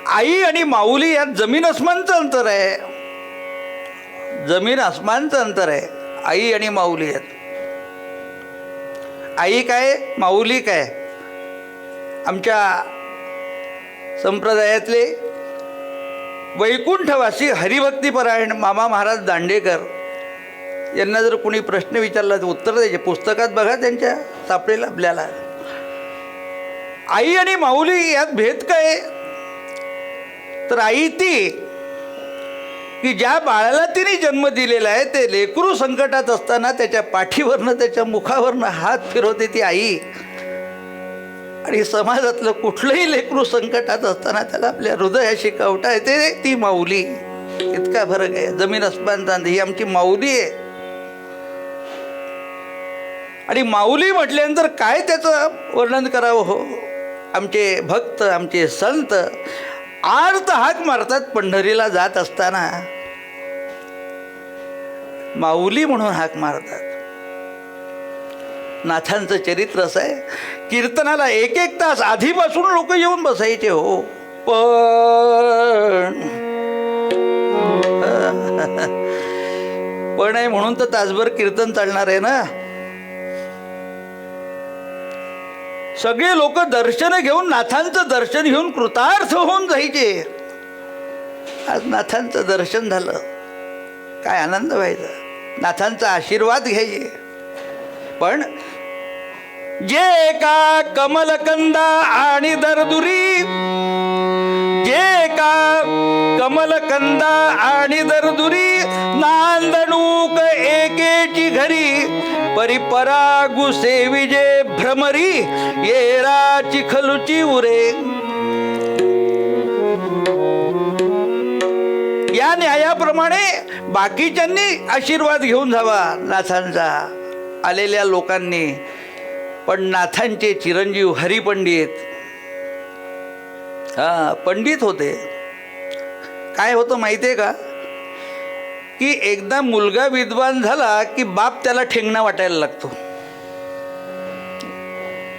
आई आणि माऊली यात जमीन आसमानचं अंतर आहे. जमीन आसमानचं अंतर आहे आई आणि माऊली यात. आई काय, माऊली काय. आमच्या संप्रदायातले वैकुंठवासी हरिभक्तीपरायण मामा महाराज दांडेकर यांना जर कोणी प्रश्न विचारला तर उत्तर द्यायचे. पुस्तकात बघा त्यांच्या सापडेल आपल्याला. आई आणि माऊली यात भेद काय. तर आई ती की ज्या बाळाला तिने जन्म दिलेला आहे ते लेकरू संकटात असताना त्याच्या पाठीवरनं त्याच्या मुखावरनं हात फिरवते ती आई. आणि समाजातलं कुठलंही लेकरू संकटात असताना त्याला आपल्या हृदयाशी कवटा येते ती माऊली. इतका फरक आहे, जमीन आसमानचा. ही आमची माऊली आहे. आणि माऊली म्हटल्यानंतर काय त्याचं वर्णन करावं हो. आमचे भक्त, आमचे संत आर्त हाक मारतात पंढरीला जात असताना, माऊली म्हणून हाक मारतात. नाथांचं चरित्र असं आहे, कीर्तनाला 1-1 तास आधीपासून लोक येऊन बसायचे हो. पण आहे म्हणून तर तासभर कीर्तन चालणार आहे ना. सगळे लोक दर्शन घेऊन, नाथांचं दर्शन घेऊन कृतार्थ होऊन जायचे. आज नाथांचं दर्शन झालं, काय आनंद व्हायचा. नाथांचा आशीर्वाद घ्यायचे. पण जे का कमलकंदा आणि दरदुरी, जे का कमलकंदा आणि दरदुरी, नांदणूक एकेची घरी, परिपरागु सेविजे भ्रमरी, येरा चिखलुची उरे. या न्यायाप्रमाणे बाकीच्यांनी आशीर्वाद घेऊन जावा नाथांचा, आलेल्या लोकांनी. पण नाथांचे चिरंजीव हरिपंडित, पंडित होते. काय होतं माहिती आहे का, की एकदा मुलगा विद्वान झाला की बाप त्याला ठेंगणा वाटायला लागतो.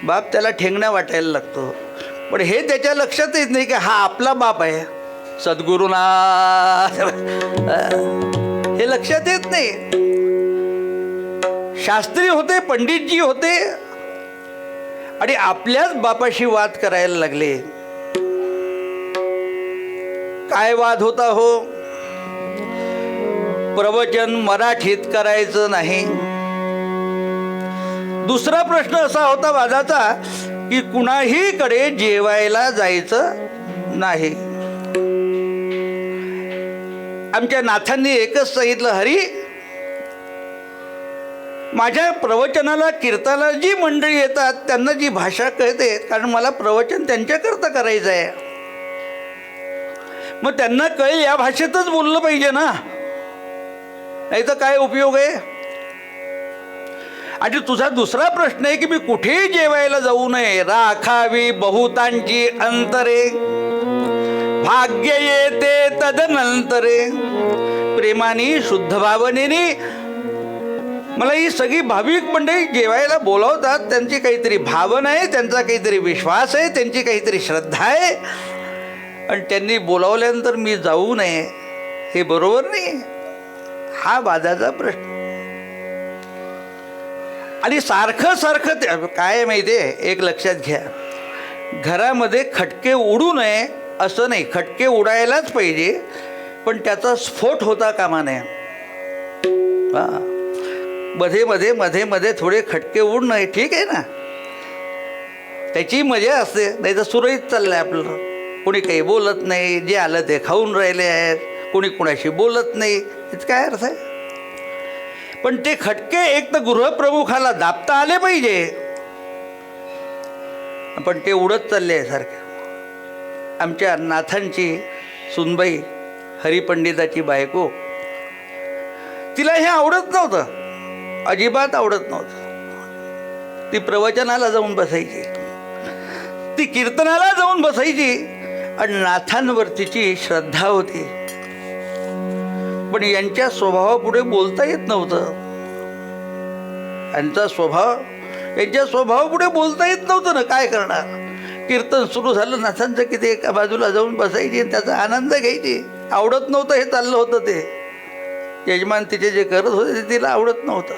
बाप त्याला ठेंगणा वाटायला लागतो. पण हे त्याच्या लक्षात येत नाही की हा आपला बाप आहे, सद्गुरुनाथ. हे लक्षात येत नाही. शास्त्री होते, पंडितजी होते आणि आपल्याच बापाशी वाद करायला लागले. काय वाद होता हो. प्रवचन मराठीत करायचं नाही. दुसरा प्रश्न असा होता वादाचा की कुणाही कडे जेवायला जायचं नाही. आमच्या नाथांनी एकच सांगितलं, हरी, माझ्या प्रवचनाला, कीर्तनाला जी मंडळी येतात त्यांना जी भाषा कळते, कारण मला प्रवचन त्यांच्याकरता करायचं आहे, मग त्यांना कळेल या भाषेतच बोललं पाहिजे ना, नाही तर काय उपयोग आहे. आणि तुझा दुसरा प्रश्न आहे की मी कुठेही जेवायला जाऊ नये. राखावी बहुतांची अंतरे, भाग्य येते तदनंतरे. प्रेमाने, शुद्ध भावनेने मला ही सगळी भाविक मंडळी जेवायला बोलावतात. त्यांची काहीतरी भावना आहे, त्यांचा काहीतरी विश्वास आहे, त्यांची काहीतरी श्रद्धा आहे, आणि त्यांनी बोलावल्यानंतर मी जाऊ नये हे बरोबर नाही. हा वादाचा प्रश्न. आणि सारखं सारखं काय माहिती आहे, एक लक्षात घ्या, घरामध्ये खटके उडू नये असं नाही. खटके उडायलाच पाहिजे, पण त्याचा स्फोट होता कामा नये. मध्ये मध्ये मध्ये मध्ये थोडे खटके उडणं ठीक आहे ना, त्याची मजा असते. नाही तर सुरळीत चाललं आहे आपलं, कोणी काही बोलत नाही, जे आलं ते खाऊन राहिले आहेत, कोणी कोणाशी बोलत नाही, याचा काय अर्थ आहे. पण ते खटके एक तर गृहप्रमुखाला दाबता आले पाहिजे, पण ते उडत चालले आहे सारखे. आमच्या नाथांची सुनबाई, हरिपंडिताची बायको, तिला हे आवडत नव्हतं, अजिबात आवडत नव्हतं. ती प्रवचनाला जाऊन बसायची, ती कीर्तनाला जाऊन बसायची, आणि नाथांवर तिची श्रद्धा होती, पण यांच्या स्वभावापुढे बोलता येत नव्हतं. यांचा स्वभाव यांच्या स्वभावापुढे बोलता येत नव्हतं ना, काय करणार. कीर्तन सुरू झालं, नाथांचं की ते एका बाजूला जाऊन बसायची आणि त्याचा आनंद घ्यायची. आवडत नव्हतं हे चाललं होतं ते. यजमान तिचे जे करत होते ते तिला आवडत नव्हतं.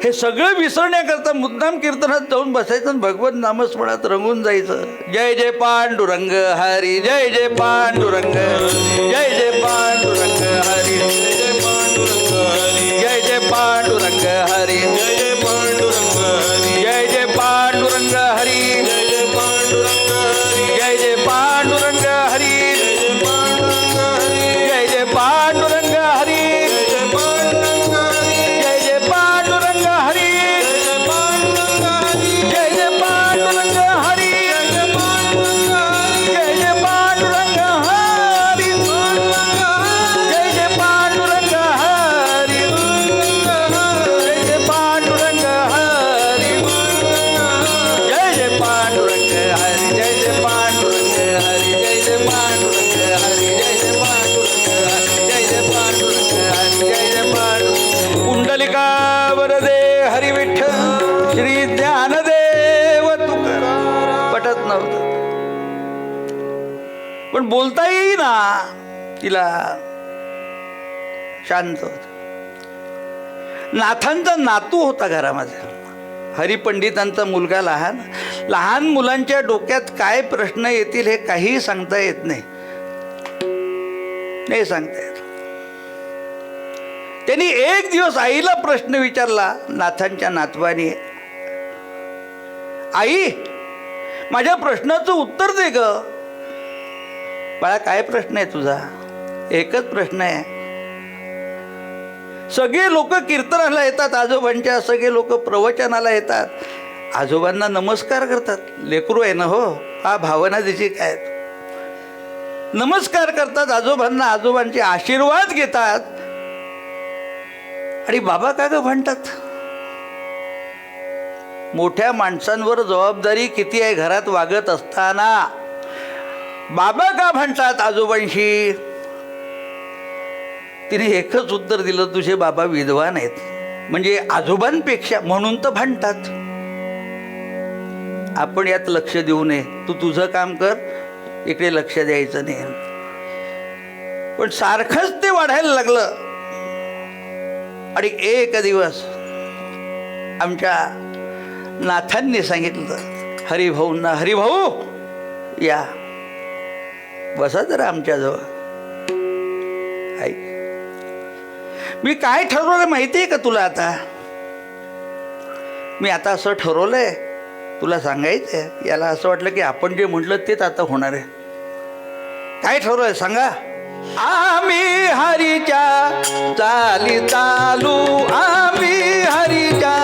हे सगळं विसरण्याकरता मुद्दाम कीर्तनात जाऊन बसायचं आणि भगवत नामस्मरणात रंगून जायचं. जय जय पांडुरंग हरी, जय जय पांडुरंग, जय जय पांडुरंग हरी, जय जय पांडुरंग हरी, जय जय पांडुरंग हरी, जय जय पांडुरंग हरी, जय जय पांडुरंग हरी, जय जय पांडुरंग हरी, जय जय पांडुरंग हरी, जय जय पांडुरंग हरी, जय जय पांडुरंग हरी, जय जय पांडुरंग हरी, जय जय पांडुरंग हरी, जय जय पांडुरंग हरी, जय जय पांडुरंग हरी, जय जय पांडुरंग हरी, जय जय पांडुरंग हरी, जय जय पांडुरंग हरी, जय जय पांडुरंग हरी, जय जय पांडुरंग हरी, जय जय पांडुरंग. कुंडलिका वरदे हरी विठ्ठल श्री ज्ञानदेव तुकाराम. पटत नव्हतं, पण बोलता येईना तिला. शांत होत. नाथांचा नातू होता घरामध्ये, हरिपंडितांचा मुलगा. लहान लहान मुलांच्या डोक्यात काय प्रश्न येतील हे काही सांगता येत नाही, नाही सांगता येत. त्यांनी एक दिवस आईला प्रश्न विचारला नाथांच्या नातवाने, आई माझ्या प्रश्नाचं उत्तर दे ग. बाळा काय प्रश्न आहे तुझा? एकच प्रश्न आहे. सगळे लोक कीर्तनाला येतात आजोबांच्या, सगळे लोक प्रवचनाला येतात, आजोबांना नमस्कार करतात. लेकरू आहे ना हो, हा भावना त्याची काय, नमस्कार करतात आजोबांना, आजोबांचे आशीर्वाद घेतात. आणि बाबा का ग म्हणतात? मोठ्या माणसांवर जबाबदारी किती आहे घरात वागत असताना बाबा का म्हणतात आजोबांशी? तिने एकच उत्तर दिलं, तुझे बाबा विद्वान आहेत, म्हणजे आजोबांपेक्षा, म्हणून तर भांडतात. आपण यात लक्ष देऊ नये, तू तुझं काम कर, इकडे लक्ष द्यायचं नाही. पण सारखंच ते वाढायला लागलं. आणि एक दिवस आमच्या नाथांनी सांगितलं हरिभाऊंना, हरिभाऊ या बसा जरा आमच्याजवळ. ऐक, मी काय ठरवलं माहिती आहे का तुला? आता मी आता असं ठरवलंय, तुला सांगायचं आहे. याला असं वाटलं की आपण जे म्हटलं तेच आता होणार आहे. काय ठरवलंय सांगा? आम्ही हरीच्या चाली चालू, आम्ही हरीच्या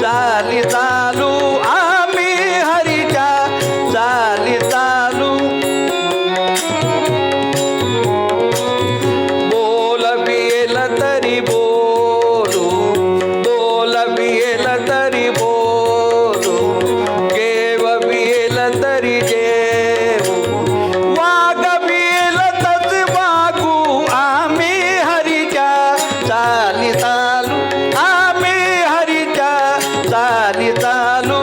चाली चालू, आम्ही हरीच्या चाली चालू. बोल बिल तरी बोलू, बोल बिल तरी बोलू, जेव बिल तरी जेवू, वाग बिल तच वागू, आम्ही हरीच्या चाली चालू, आम्ही हरीच्या चाली चालू.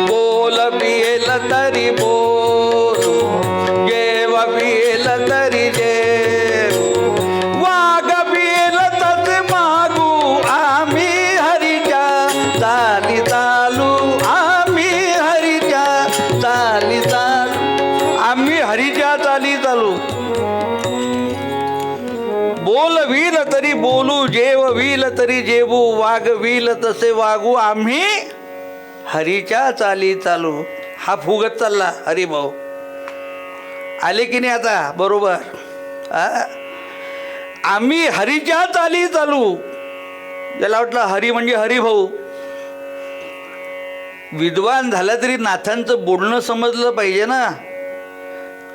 बोल बिल तरी बोलू, जेव बिल तरी जेवू, वाग बिल तच मागू, आम्ही हरीच्या चाली चालू, आम्ही हरीच्या चाली चालू, आम्ही हरीच्या चाली चालू. बोल वील तरी बोलू, जेव वील तरी जेवू, वाग वील तसे वागू, आम्ही हरीच्या चाली चालू. हा फुगत चालला हरिभाऊ. आले की नाही आता बरोबर? आम्ही हरीच्या चाली चालू. त्याला वाटलं हरी म्हणजे हरिभाऊ. विद्वान झाला तरी नाथांचं बोलणं समजलं पाहिजे ना.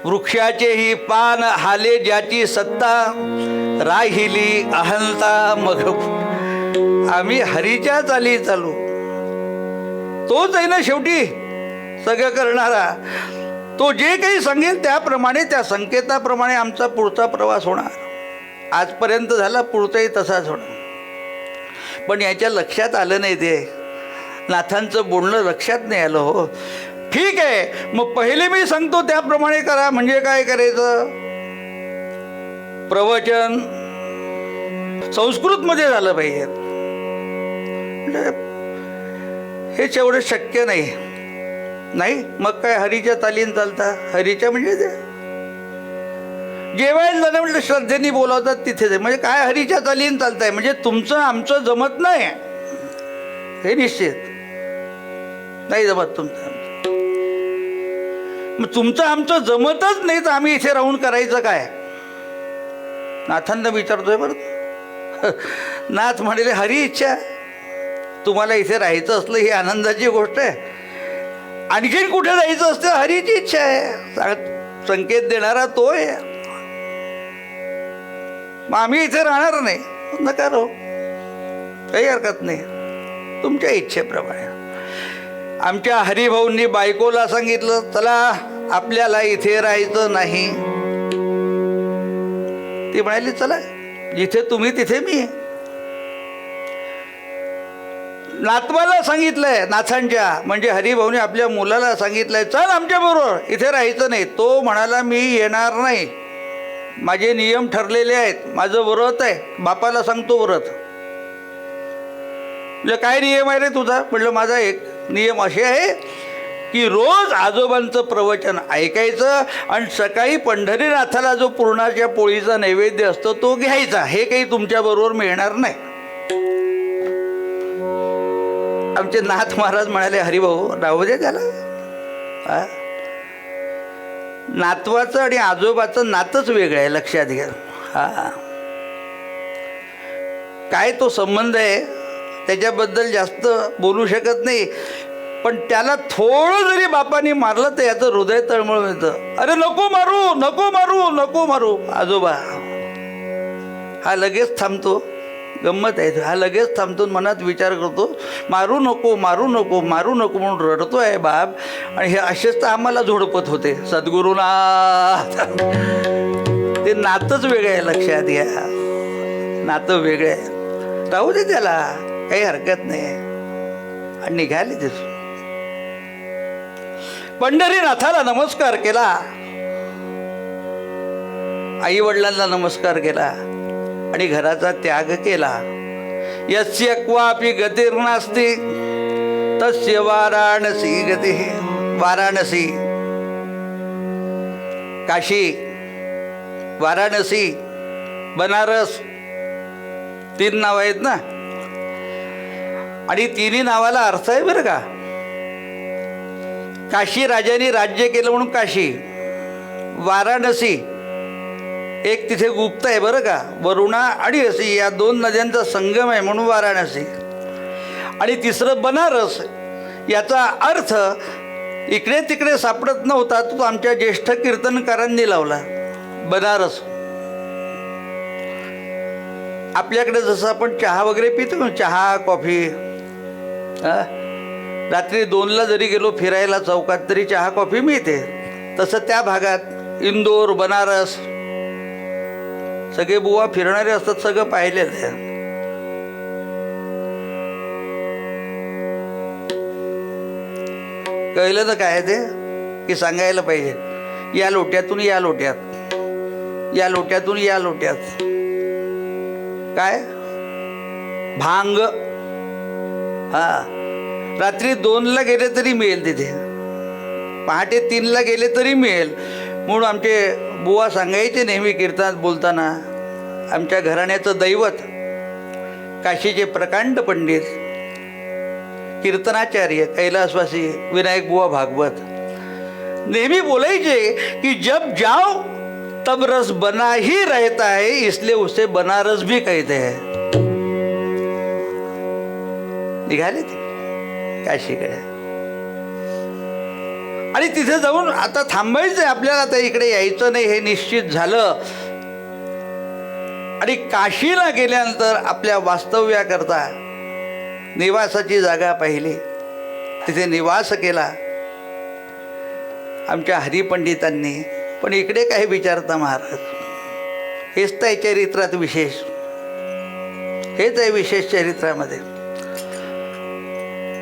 वृक्षाचे ही पान हाले ज्याची सत्ता, राहिली अहंता मग. आम्ही हरीच्या चाली चालू. तोच आहे ना शेवटी सगळं करणारा. तो जे काही सांगेल त्याप्रमाणे, त्या संकेताप्रमाणे आमचा पुढचा प्रवास होणार. आजपर्यंत झाला, पुढचाही तसाच होणार. पण याच्या लक्षात आलं नाही, ते नाथांचं बोलणं लक्षात नाही आलं. हो ठीक आहे, मग पहिले मी सांगतो त्याप्रमाणे करा. म्हणजे काय करायचं? प्रवचन संस्कृतमध्ये झालं पाहिजे. म्हणजे हेच एवढं शक्य नाही. मग काय हरीच्या तालीन चालता? हरीच्या म्हणजे ते जेवायला जाणं म्हटलं श्रद्धेने बोलावतात तिथेच आहे. म्हणजे काय हरीच्या तालीन चालताय? म्हणजे तुमचं आमचं जमत नाही, हे निश्चित नाही जमत तुमचं. मग तुमचं आमचं जमतच नाही तर आम्ही इथे राहून करायचं काय? नाथांना विचारतोय बरं. नाथ म्हणाले, हरी इच्छा. तुम्हाला इथे राहायचं असलं ही आनंदाची गोष्ट आहे. आणखीन कुठे जायचं असतं? हरीची इच्छा आहे. संकेत देणारा तो आहे. मग आम्ही इथे राहणार नाही, नका राहू, काही हरकत नाही, तुमच्या इच्छेप्रमाणे. आमच्या हरिभाऊंनी बायकोला सांगितलं, चला आपल्याला इथे राहायचं नाही. ती म्हणाली, चला जिथे तुम्ही तिथे मी. नातवाला सांगितलंय, नाथांच्या म्हणजे हरिभाऊने आपल्या मुलाला सांगितलंय, चल आमच्या बरोबर, इथे राहायचं नाही. तो म्हणाला, मी येणार नाही, माझे नियम ठरलेले आहेत, माझं व्रत आहे, बापाला सांगतो व्रत. म्हणजे काय नियम आहे रे तुझा? म्हटलं माझा एक नियम असे आहे की रोज आजोबांचं प्रवचन ऐकायचं आणि सकाळी पंढरीनाथाला जो पुरणाच्या पोळीचा नैवेद्य असतो तो घ्यायचा. हे काही तुमच्याबरोबर मिळणार नाही. आमचे नाथ महाराज म्हणाले, हरिभाऊ राहू दे त्याला. नातवाचं आणि आजोबाचं नातच वेगळं आहे, लक्षात घ्या. काय तो संबंध आहे त्याच्याबद्दल जास्त बोलू शकत नाही. पण त्याला थोडं जरी बापाने मारलं तर याचं हृदय तळमळून येतं. अरे नको मारू, नको मारू, नको मारू. आजोबा हा लगेच थांबतो. गंमत आहे, हा लगेच थांबतो, मनात विचार करतो, मारू नको, मारू नको, मारू नको म्हणून रडतो आहे बाप. आणि हे असेच तर आम्हाला झोडपत होते सद्गुरुनाथ. ते नातंच वेगळं आहे, लक्षात घ्या, नातं वेगळं आहे. राहू दे त्याला, काही हरकत नाही. आणि निघाले तिथून. पंढरीनाथाला नमस्कार केला, आई वडिलांना नमस्कार केला आणि घराचा त्याग केला. यस्य क्वापि गतिर्नास्ति तस्य वाराणसी गती. वाराणसी, काशी, वाराणसी, बनारस, 3 नाव आहेत ना. आणि 3ही नावाला अर्थ आहे बरं का. काशी राजाने राज्य केलं म्हणून काशी. वाराणसी एक तिथे गुप्त आहे बरं का. वरुणा आणि असी या 2 नद्यांचा संगम आहे म्हणून वाराणसी. आणि तिसरं बनारस. याचा अर्थ इकडे तिकडे सापडत नव्हता, तो आमच्या ज्येष्ठ कीर्तनकारांनी लावला, बनारस. आपल्याकडे जसं आपण चहा वगैरे पितो ना, चहा कॉफी, रात्री 2ला जरी गेलो फिरायला चौकात तरी चहा कॉफी मिळते. तसं त्या भागात इंदोर, बनारस सगळे बुवा फिरणारे असतात, सगळं पाहिलेलं आहे. कळलं ना काय ते की सांगायला पाहिजे. या लोट्यातून या लोट्यात, या लोट्यातून या लोट्यात काय भांग. रात्री 2ला गेले तरी मिळेल तिथे, पहाटे 3ला गेले तरी मिळेल. म्हणून आमचे बुवा सांगायचे नेहमी कीर्तनात बोलताना, आमच्या घराण्याचं दैवत काशीचे प्रकांड पंडित कीर्तनाचार्य कैलासवासी विनायक बुवा भागवत नेहमी बोलायचे की जब जाओ तब रस बना ही रहता है, इसलिए उसे बनारस भी कहते हैं. निघाले ते काशीकडे. आणि तिथे जाऊन आता थांबायचं आहे आपल्याला, आता इकडे यायचं नाही हे निश्चित झालं. आणि काशीला गेल्यानंतर आपल्या वास्तव्याकरता निवासाची जागा पाहिली, तिथे निवास केला. आमच्या हरिपंडितांनी. पण इकडे काय विचारता महाराज, हेच तर आहे चरित्रात विशेष, हेच आहे विशेष चरित्रामध्ये.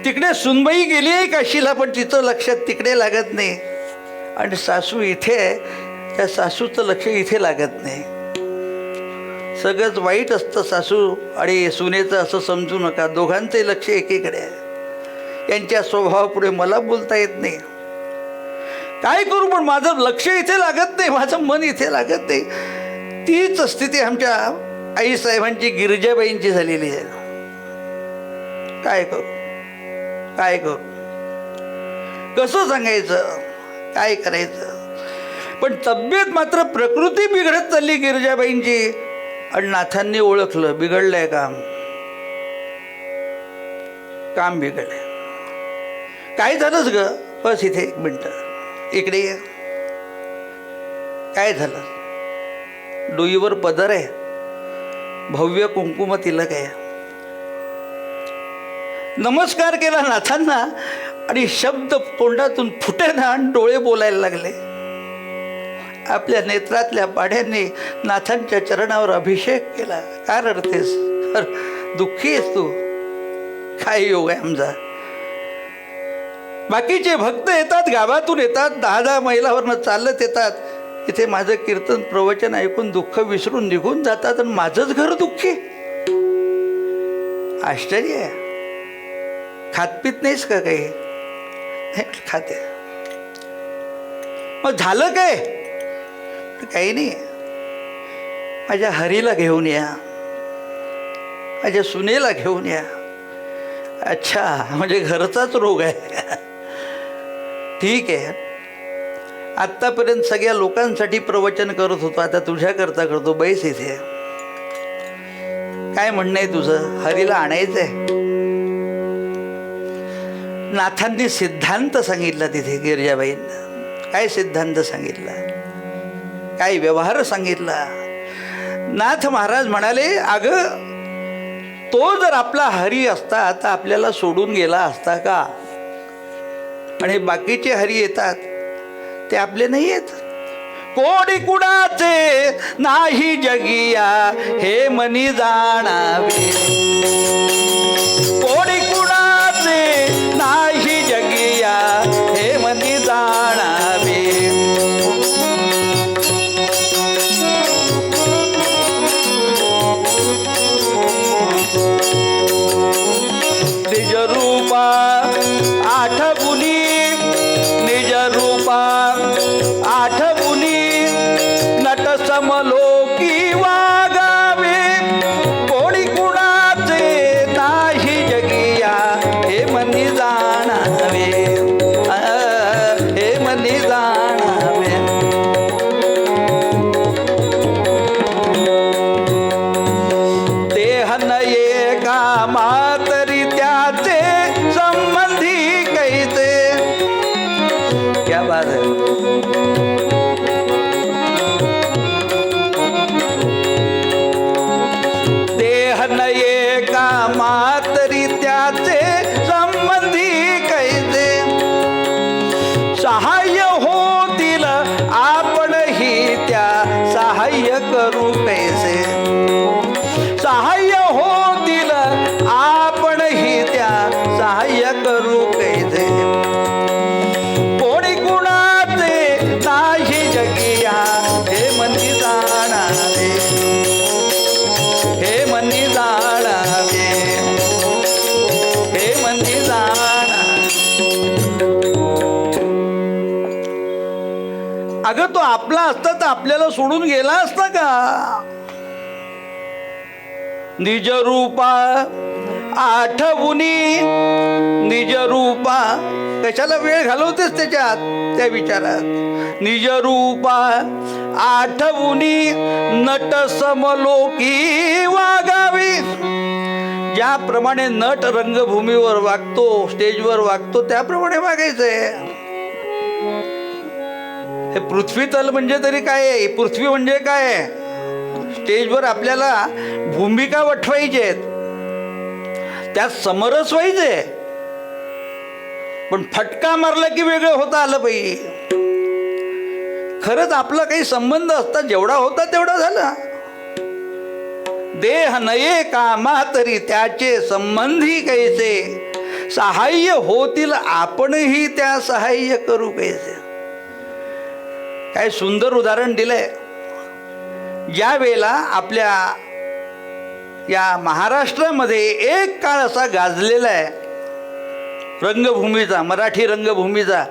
तिकडे सुनबाई गेली आहे काशीला, पण तिचं लक्ष तिकडे लागत नाही. आणि सासू इथे आहे, त्या सासूचं लक्ष इथे लागत नाही. सगळंच वाईट असतं सासू आणि सुनेचं असं समजू नका. दोघांचंही लक्ष एकीकडे आहे. यांच्या स्वभावापुढे मला बोलता येत नाही. काय करू, पण माझं लक्ष इथे लागत नाही, माझं मन इथे लागत नाही. तीच स्थिती आमच्या आईसाहेबांची, गिरिजाबाईंची झालेली आहे. काय करू, काय करू, कसं सांगायचं, काय करायचं. पण तब्येत मात्र, प्रकृती बिघडत चालली गिरिजाबाईंची. आणि नाथांनी ओळखलं, बिघडलंय काम, काम बिघडलंय. काय झालंच ग, बस इथे एक मिनटं, इकडे ये. काय झालं? डोईवर पदर आहे, भव्य कुंकुम तिलक आहे. नमस्कार केला नाथांना आणि शब्द तोंडातून फुटेना आणि डोळे बोलायला लागले. आपल्या नेत्रातल्या पाण्याने नाथांच्या चरणावर अभिषेक केला. का रडतेस? दुःखी आहेस तू? काय योग आहे आमचा. बाकीचे भक्त येतात, गावातून येतात, 10-10 मैलावरनं चालत येतात. इथे माझं कीर्तन प्रवचन ऐकून दुःख विसरून निघून जातात, आणि माझंच घर दुःखी. आश्चर्य आहे. खातपीत नाहीस का काही? खाते. मग झालं काय? काही नाही. माझ्या हरीला घेऊन या, माझ्या सुनेला घेऊन या. अच्छा, म्हणजे घरचाच रोग आहे. ठीक आहे, आत्तापर्यंत सगळ्या लोकांसाठी प्रवचन करत होतो, आता तुझ्याकरता करतो. बैस इथे. काय म्हणणं आहे तुझं? हरीला आणायचंय. नाथांनी सिद्धांत सांगितला तिथे गिरिजाबाईंना. काय सिद्धांत सांगितला, काय व्यवहार सांगितला. नाथ महाराज म्हणाले, अगं तो जर आपला हरी असता आता आपल्याला सोडून गेला असता का? आणि बाकीचे हरी येतात ते आपले नाही येत. कोडी कुणाचे नाही जगिया हे मनी जाणावे. कोडी कुणाचे नाही जगिया हे मनी जाणावे. निज रूपा आठवुनी, निज रूपा आठवुनी नट समलोकी वागावे. कोणी कुणाचे नाही जगिया हे मनी जाणावे, हे मनी जाणावे. देह नये कामा तरी त्याचे संबंधी कैसे. क्या बात है. देह नये कामा तरी त्याचे संबंधी कैसे. सहाय्य होतील आपणही त्या सहाय्य करू कैसे. सहाय्य होतील आपणही त्या सहाय्य करू कैसे. कोणी कुणाचे नाही जगिया हे मनी जाणावे, हे मनी जाणावे, हे मनी जाणावे. अगं तो आपला असता तर आपल्याला सोडून गेला असता का? निज रूपा आठवुनी, निज रूपा. कशाला वेळ घालवतेस त्याच्यात, त्या विचारात. निज रूपा आठवुनी नट समलोकी वागावी. ज्याप्रमाणे नट रंगभूमीवर वागतो, स्टेजवर वागतो, त्याप्रमाणे वागायचंय. हे पृथ्वी तल म्हणजे तरी काय आहे? पृथ्वी म्हणजे काय आहे? स्टेजवर आपल्याला भूमिका वठवायची आहेत, त्यात समरस व्हायचे. पण फटका मारला की वेगळं होता आलं पाहिजे. खरंच आपला काही संबंध असता, जेवढा होता तेवढा झाला. देह नये कामा तरी त्याचे संबंधी कैसे, सहाय्य होतील आपणही त्या सहाय्य करू कैसे. काय सुंदर उदाहरण दिलंय. ज्या वेळेला आपल्या या महाराष्ट्रामध्ये एक काळ असा गाजलेला आहे रंगभूमीचा, मराठी रंगभूमीचा,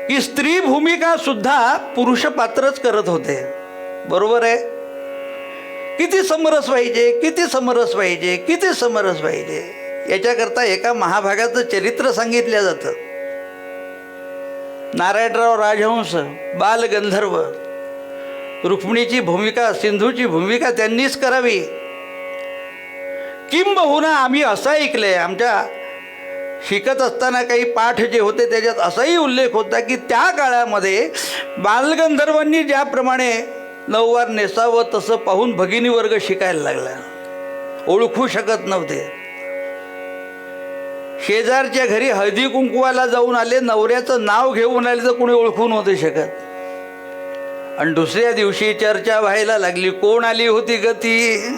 की स्त्री भूमिका सुद्धा पुरुष पात्रच करत होते. बरोबर आहे. किती समरस पाहिजे, किती समरस पाहिजे, किती समरस पाहिजे. याच्याकरता एका महाभागाचं चरित्र सांगितलं जातं. नारायणराव राजहंस, बालगंधर्व, रुक्मिणीची भूमिका, सिंधूची भूमिका त्यांनीच करावी. किंबहुना आम्ही असं ऐकलंय, आमच्या शिकत असताना काही पाठ जे होते त्याच्यात असाही उल्लेख होता की त्या काळामध्ये बालगंधर्वांनी ज्याप्रमाणे नऊवार नेसावं तसं पाहून भगिनी वर्ग शिकायला लागला. ओळखू शकत नव्हते. शेजारच्या घरी हळदी कुंकवाला जाऊन आले, नवऱ्याचं नाव घेऊन आले तर कोणी ओळखू नव्हते शकत. आणि दुसऱ्या दिवशी चर्चा व्हायला लागली, कोण आली होती ग ती,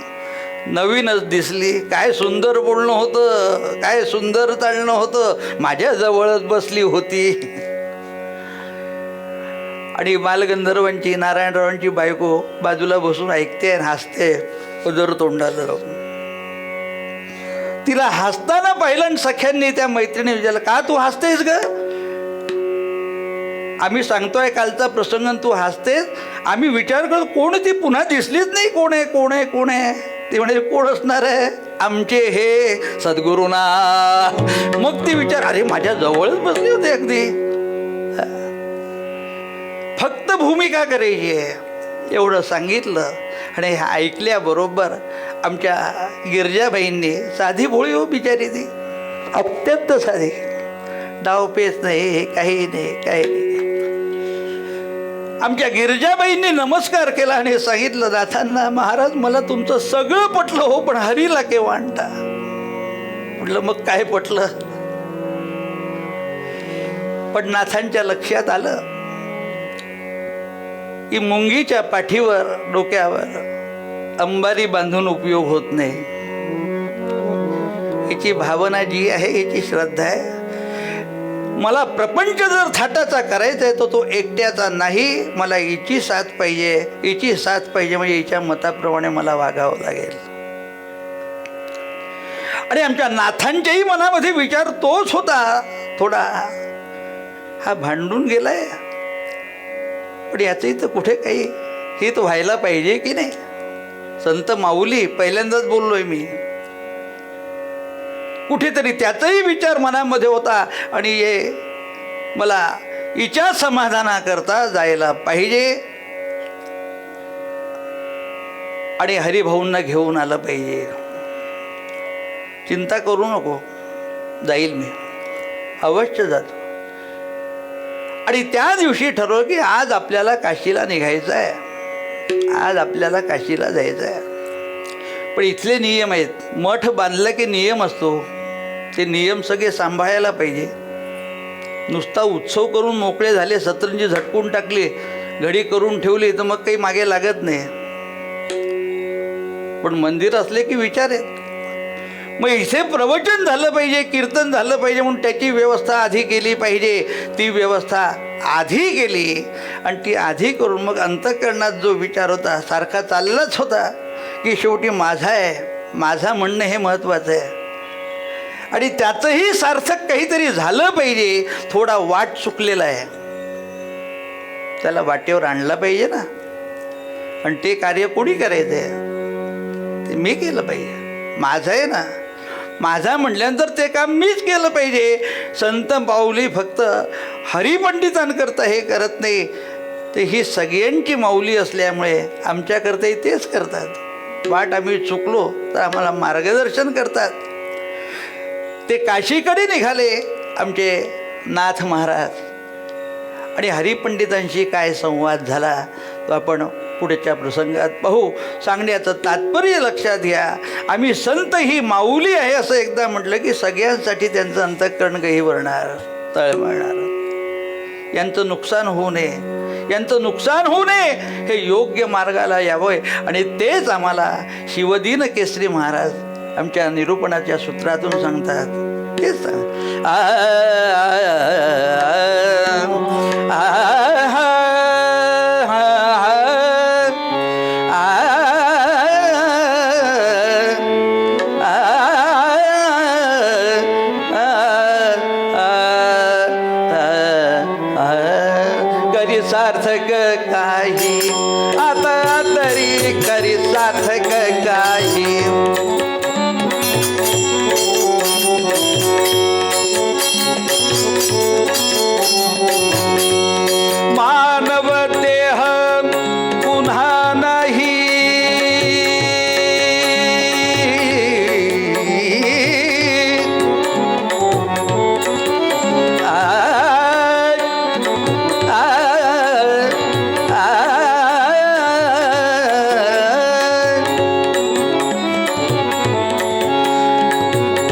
नवीनच दिसली, काय सुंदर बोलणं होतं, काय सुंदर चालणं होतं, माझ्याजवळच बसली होती. आणि बालगंधर्वांची, नारायणरावांची बायको बाजूला बसून ऐकते आणि हसते उदर तोंडाला लावून. तिला हसताना पाहिलं आणि सख्यांनी त्या मैत्रिणी विचारलं, का तू हसतेस ग, आम्ही सांगतोय कालचा प्रसंग तू हसतेस. आम्ही विचार करतो कोण ती, पुन्हा दिसलीच नाही, कोण आहे कोण आहे कोण आहे. ते म्हणे कोण असणार आहे, आमचे हे सद्गुरुना. मग ती विचार, अरे माझ्या जवळच बसली होते अगदी. फक्त भूमिका करायची आहे एवढं सांगितलं. आणि हे ऐकल्याबरोबर आमच्या गिरजाबाईंनी, साधी भोळी हो बिचारी ती, अत्यंत साधी, डावपेच नाही, काही नाही, काही नाही. आमच्या गिरजाबाईंनी नमस्कार केला आणि सांगितलं, नाथांना, महाराज मला तुमचं सगळं पटलं हो, पण हरीला केव्हा आणता. म्हटलं मग काय पटलं. पण नाथांच्या लक्षात आलं की मुंगीच्या पाठीवर, डोक्यावर अंबारी बांधून उपयोग होत नाही. हिची भावना जी आहे, हिची श्रद्धा आहे. मला प्रपंच जर थाटाचा करायचा आहे तर तो एकट्याचा नाही, मला हिची साथ पाहिजे, हिची साथ पाहिजे, म्हणजे हिच्या मताप्रमाणे मला वागावं लागेल. आणि आमच्या नाथांच्याही मनामध्ये विचार तोच होता थोडा. हा भांडून गेलाय, पण याचंही तर कुठे काही हित व्हायला पाहिजे की नाही. संत माऊली, पहिल्यांदाच बोललोय मी, कुठेतरी त्याचाही विचार मनामध्ये होता. आणि हे मला हिच्या समाधानाकरता जायला पाहिजे आणि हरिभाऊंना घेऊन आलं पाहिजे. चिंता करू नको, जाईल मी, अवश्य जातो. आणि त्या दिवशी ठरवलं की आज आपल्याला काशीला निघायचं आहे, आज आपल्याला काशीला जायचं आहे. पण इथले नियम आहेत. मठ बांधलं की नियम असतो, ते नियम सगळे सांभाळायला पाहिजे. नुसता उत्सव करून मोकळे झाले, सतरंजी झटकून टाकली, घडी करून ठेवली तर मग काही मागे लागत नाही. पण मंदिर असले की विचार आहेत. मग इथे प्रवचन झालं पाहिजे, कीर्तन झालं पाहिजे, म्हणून त्याची व्यवस्था आधी केली पाहिजे. ती व्यवस्था आधी केली आणि ती आधी करून मग अंतःकरणात जो विचार होता सारखा चाललाच होता की शेवटी माझा आहे, माझा म्हणणं हे महत्त्वाचं आहे. आणि त्याचंही सार्थक काहीतरी झालं पाहिजे. थोडा वाट चुकलेला आहे, त्याला वाटेवर आणला पाहिजे ना. आणि ते कार्य कोणी करायचं आहे, ते मी केलं पाहिजे. माझं आहे ना, माझा म्हटल्यानंतर ते काम मीच केलं पाहिजे. संत माऊली फक्त हरिपंडितांकरता हे करत नाही, ते ही सगळ्यांची माऊली असल्यामुळे आमच्याकरताही तेच करतात. वाट आम्ही चुकलो तर आम्हाला मार्गदर्शन करतात. ते काशीकडे निघाले आमचे नाथ महाराज. आणि हरिपंडितांशी काय संवाद झाला तो आपण पुढच्या प्रसंगात पाहू. सांगण्याचं तात्पर्य लक्षात घ्या. आम्ही संत ही माऊली आहे असं एकदा म्हटलं की सगळ्यांसाठी त्यांचं अंतःकरण काही वरणार, तळमळणार. यांचं नुकसान होऊ नये, यांचं नुकसान होऊ नये, हे योग्य मार्गाला यावंय. आणि तेच आम्हाला शिवदीन केसरी महाराज आमच्या निरूपणाच्या सूत्रातून सांगतात. तेच करी सार्थक काही, आता तरी करी सार्थक काही. मानव देह पुन्हा नाही,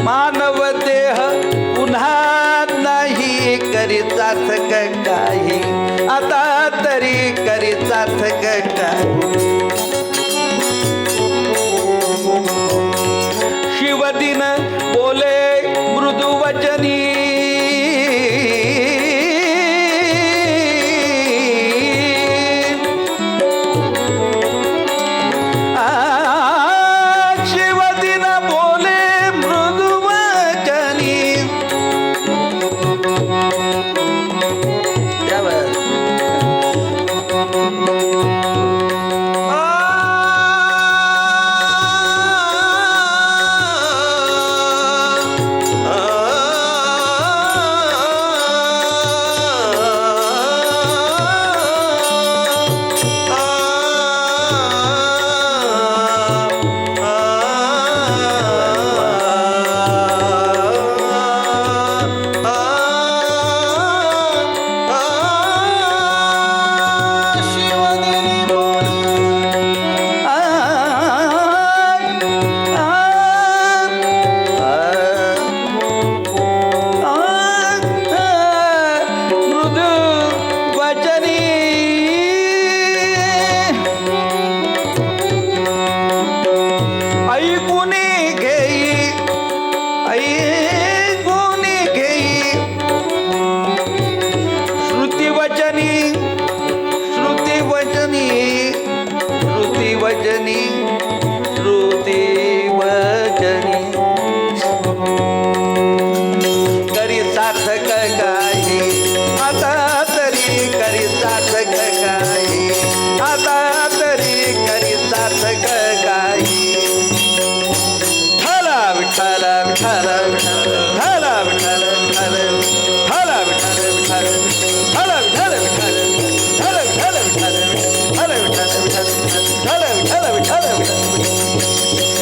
मानव देह पुन्हा नाही, करी सार्थक काही, आता तरी करी सार्थक काही. शिवदिन बोले मृदू वचनी, शिवदिन बोले मृदू वचनी.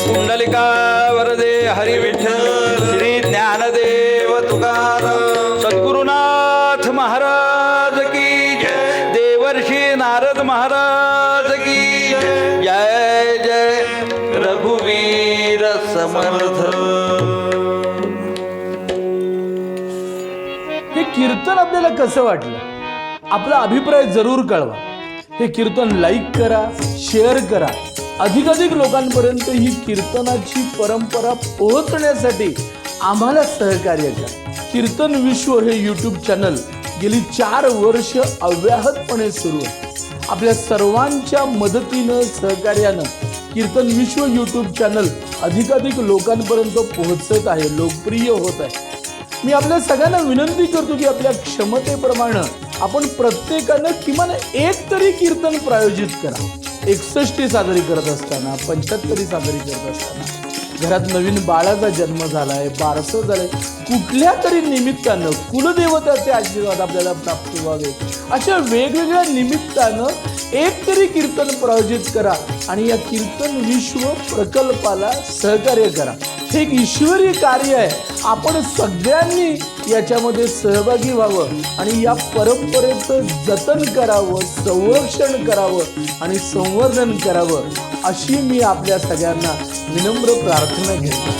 कुंडलिका वरदे हरी विठ्ठल. श्री ज्ञानदेव तुकाराम सद्गुरुनाथ महाराज की जय. देवर्षी नारद महाराज की जय. जय रघुवीर समर्थ. हे कीर्तन आपल्याला कसं वाटलं? आपला अभिप्राय जरूर कळवा. हे कीर्तन लाईक करा, शेअर करा. अधिकाधिक लोकांपर्यंत ही कीर्तनाची परंपरा पोहोचण्यासाठी आम्हाला सहकार्य करा. कीर्तन विश्व हे यूट्यूब चॅनल गेली 4 वर्ष अव्याहतपणे सुरू आहे. आपल्या सर्वांच्या मदतीनं, सहकार्यानं कीर्तन विश्व यूट्यूब चॅनल अधिकाधिक लोकांपर्यंत पोहोचत आहे, लोकप्रिय होत आहे. मी आपल्या सगळ्यांना विनंती करतो की आपल्या क्षमतेप्रमाणे आपण प्रत्येकानं किमान एक तरी कीर्तन प्रायोजित करा. 61 साजरी करत असताना, 75 साजरी करत असताना, घरात नवीन बाळाचा जन्म झालाय, बारसं झालंय, कुठल्या तरी निमित्तानं कुलदेवताचे आशीर्वाद आपल्याला प्राप्त व्हावे, अशा वेगवेगळ्या निमित्तानं एक तरी कीर्तन प्रायोजित करा आणि या कीर्तन विश्व प्रकल्पाला सहकार्य करा. हे एक ईश्वरी कार्य आहे. आपण सगळ्यांनी याच्यामध्ये सहभागी व्हावं आणि या परंपरेचं जतन करावं, संरक्षण करावं आणि संवर्धन करावं, अशी मी आपल्या सगळ्यांना विनम्र प्रार्थना घेतो.